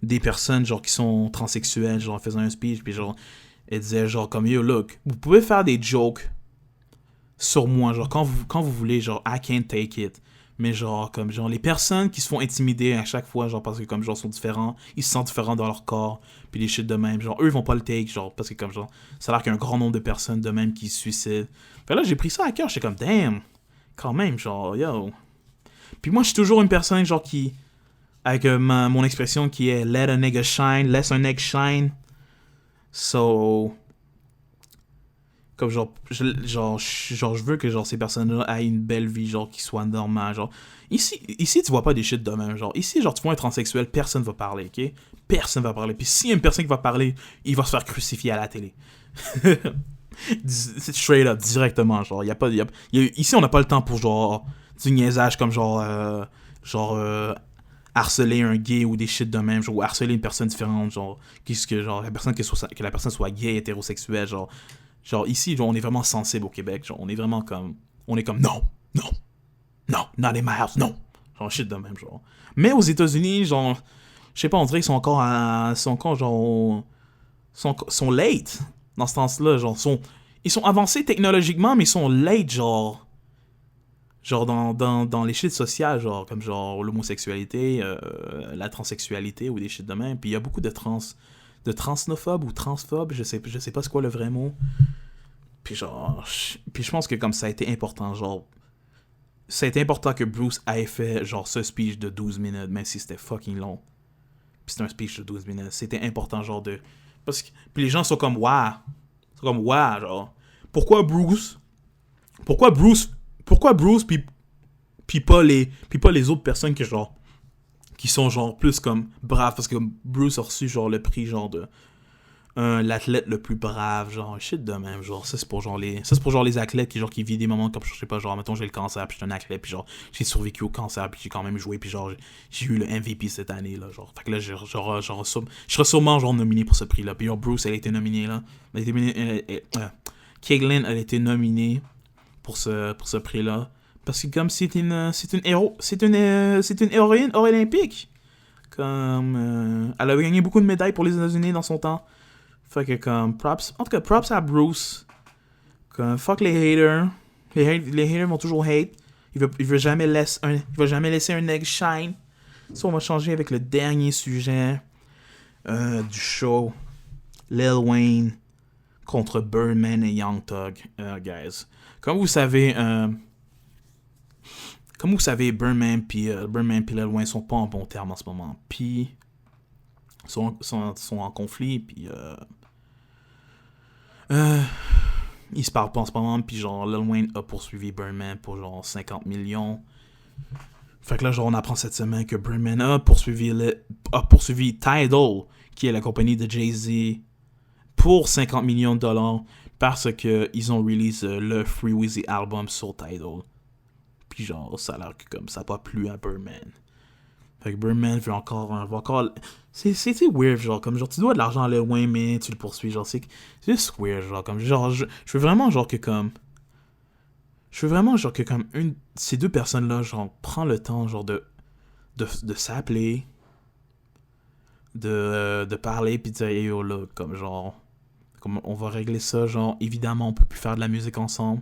des personnes genre qui sont transsexuelles, genre en faisant un speech, puis genre elle disait genre comme yo look, vous pouvez faire des jokes sur moi, genre quand vous voulez, genre I can't take it, mais genre comme genre les personnes qui se font intimider à chaque fois, genre parce que comme genre sont différents, ils se sentent différents dans leur corps, puis des shit de même, genre eux ils vont pas le take, genre parce que comme genre ça a l'air qu'il y a un grand nombre de personnes de même qui se suicident. Fait là j'ai pris ça à cœur, j'étais comme damn, quand même, genre yo. Puis moi je suis toujours une personne genre qui avec mon expression qui est let a nigga shine, laisse un egg shine. So, comme genre je veux que genre ces personnes-là aient une belle vie, genre qui soit normale, genre. Ici tu vois pas des shit de même, genre. Ici genre tu vois un transsexuel, personne va parler, ok? Personne va parler. Puis s'il y a une personne qui va parler, il va se faire crucifier à la télé. C'est straight up, directement, genre. Ici on n'a pas le temps pour genre du niaisage comme genre harceler un gay ou des shit de même, genre, ou harceler une personne différente, genre, genre, que la personne soit gay, hétérosexuelle, genre ici, genre, on est vraiment sensible au Québec, genre, on est comme, non, not in my house, non, genre, shit de même, genre. Mais aux États-Unis, genre, je sais pas, on dirait qu'ils sont encore sont late, dans ce sens-là, genre, ils sont avancés technologiquement, mais ils sont late, genre, Genre dans les shit sociales, genre comme genre l'homosexualité, la transsexualité ou des shit de même. Puis il y a beaucoup de transnophobes ou transphobes, je sais pas c'est quoi le vrai mot. Puis genre, puis je pense que comme ça a été important, genre, ça a été important que Bruce ait fait genre ce speech de 12 minutes, même si c'était fucking long. Puis c'était un speech de 12 minutes, c'était important genre de... Parce que, puis les gens sont comme, waouh, genre, pourquoi Bruce, puis pas les autres personnes qui sont genre plus comme braves, parce que Bruce a reçu genre le prix genre de l'athlète le plus brave, genre shit de même, genre ça c'est pour genre les athlètes qui vivent des moments comme je sais pas, genre mettons j'ai le cancer puis je suis un athlète puis genre j'ai survécu au cancer puis j'ai quand même joué puis genre j'ai eu le MVP cette année là, genre fait que là je serais sûrement genre nominé pour ce prix là. Puis genre Bruce elle a été nominée là, Caitlyn elle a été nominée pour ce prix là parce que comme c'est une héroïne olympique, comme elle avait gagné beaucoup de médailles pour les États-Unis dans son temps. Fait que comme props à Bruce. Comme fuck les haters. Les haters vont toujours hate. Il veut jamais laisser un egg shine. Ça on va changer avec le dernier sujet du show. Lil Wayne contre Birdman et Young Thug, guys. Comme vous savez, Birdman puis Lil Wayne sont pas en bon terme en ce moment. Puis sont en conflit puis ils se parlent pas en ce moment, puis genre Lil Wayne a poursuivi Birdman pour genre 50 millions. Fait que là genre on apprend cette semaine que Birdman a poursuivi Tidal, qui est la compagnie de Jay-Z, pour 50 millions de dollars parce que ils ont release le Free Weezy album sur Tidal. Puis genre ça a l'air que comme ça a pas plu à Birdman. Fait que Birdman veut encore c'est weird, genre, comme, genre, tu dois de l'argent à Lil Wayne, mais tu le poursuis, genre, c'est juste weird, genre, comme, genre, je veux vraiment, genre, que, comme, ces deux personnes-là, genre, prend le temps, genre, de s'appeler, de parler, pis de dire, hey, yo, là, comme, genre, comme, on va régler ça, genre, évidemment, on peut plus faire de la musique ensemble,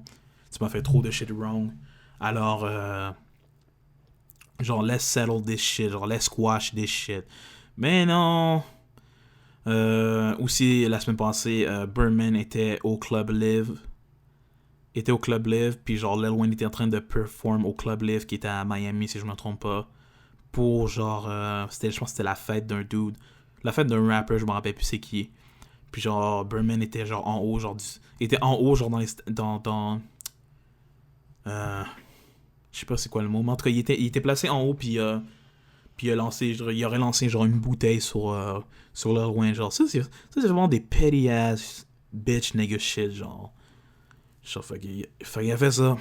tu m'as fait trop de shit wrong, alors, genre, let's settle this shit, genre, let's squash this shit. Mais non. Aussi, la semaine passée, Birdman était au Club Live. Puis genre, Lil Wayne était en train de perform au Club Live qui était à Miami, si je me trompe pas. Pour genre, je pense que c'était la fête d'un dude. La fête d'un rapper, je me rappelle plus c'est qui. Puis genre, Birdman était genre en haut, genre dans je sais pas c'est quoi le mot, mais en tout cas, il était placé en haut, puis il aurait lancé genre une bouteille sur Lil Wayne, genre ça c'est vraiment des petty ass bitch nigga shit, genre fait qu'il a fait ça.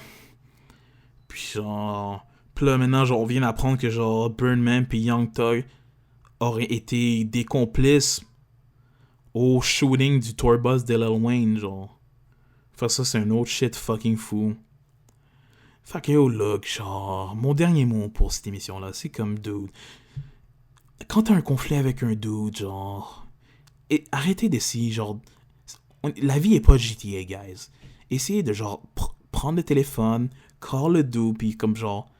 Puis genre là maintenant genre on vient d'apprendre que genre Birdman puis Young Thug auraient été des complices au shooting du tour bus de Lil Wayne, genre. Fait ça c'est un autre shit fucking fou. Fait que yo, look, genre, mon dernier mot pour cette émission-là, c'est comme, dude, quand t'as un conflit avec un dude, genre, arrêtez d'essayer, genre, la vie est pas GTA, guys. Essayez de, genre, prendre le téléphone, call le dude, pis comme, genre,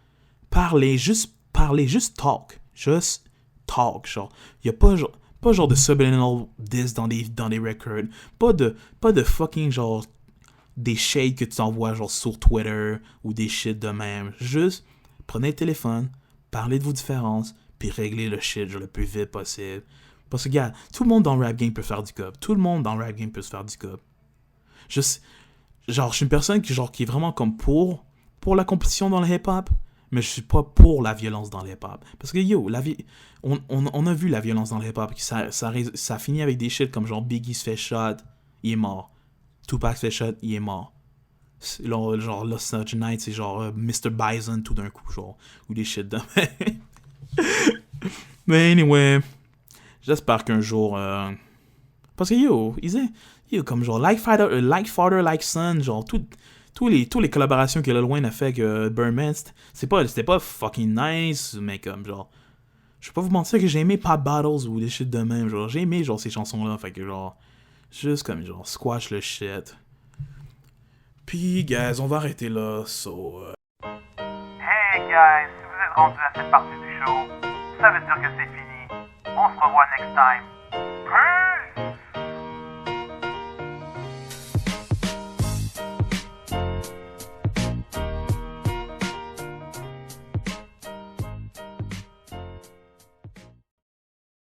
parler, juste talk, genre, y a pas genre de subliminal diss dans des records, pas de fucking, genre, des shades que tu t'envoies genre sur Twitter ou des shit de même. Juste prenez le téléphone, parlez de vos différences, puis réglez le shit genre, le plus vite possible. Parce que gars, tout le monde dans le rap game peut faire du cop. Tout le monde dans le rap game peut se faire du cop. Genre, je suis une personne qui est vraiment comme pour la compétition dans le hip-hop, mais je suis pas pour la violence dans le hip-hop. Parce que yo, on a vu la violence dans le hip-hop, ça finit avec des shit comme genre Biggie se fait shot, il est mort. Tupac se fait shot, il est mort. Genre Lost Night, c'est genre Mr. Bison tout d'un coup, genre. Ou des shit de Mais anyway, j'espère qu'un jour... Parce que yo, comme genre like father, like son, genre tous les collaborations que Lil Wayne a fait avec Birdman, c'était pas fucking nice, mais comme genre... Je vais pas vous mentir que j'ai aimé Pop Bottles ou des shit de même, genre j'ai aimé genre ces chansons-là, fait que genre... Juste comme genre squash le shit. Puis guys, on va arrêter là, so... guys, si vous êtes rendu à cette partie du show, ça veut dire que c'est fini. On se revoit next time.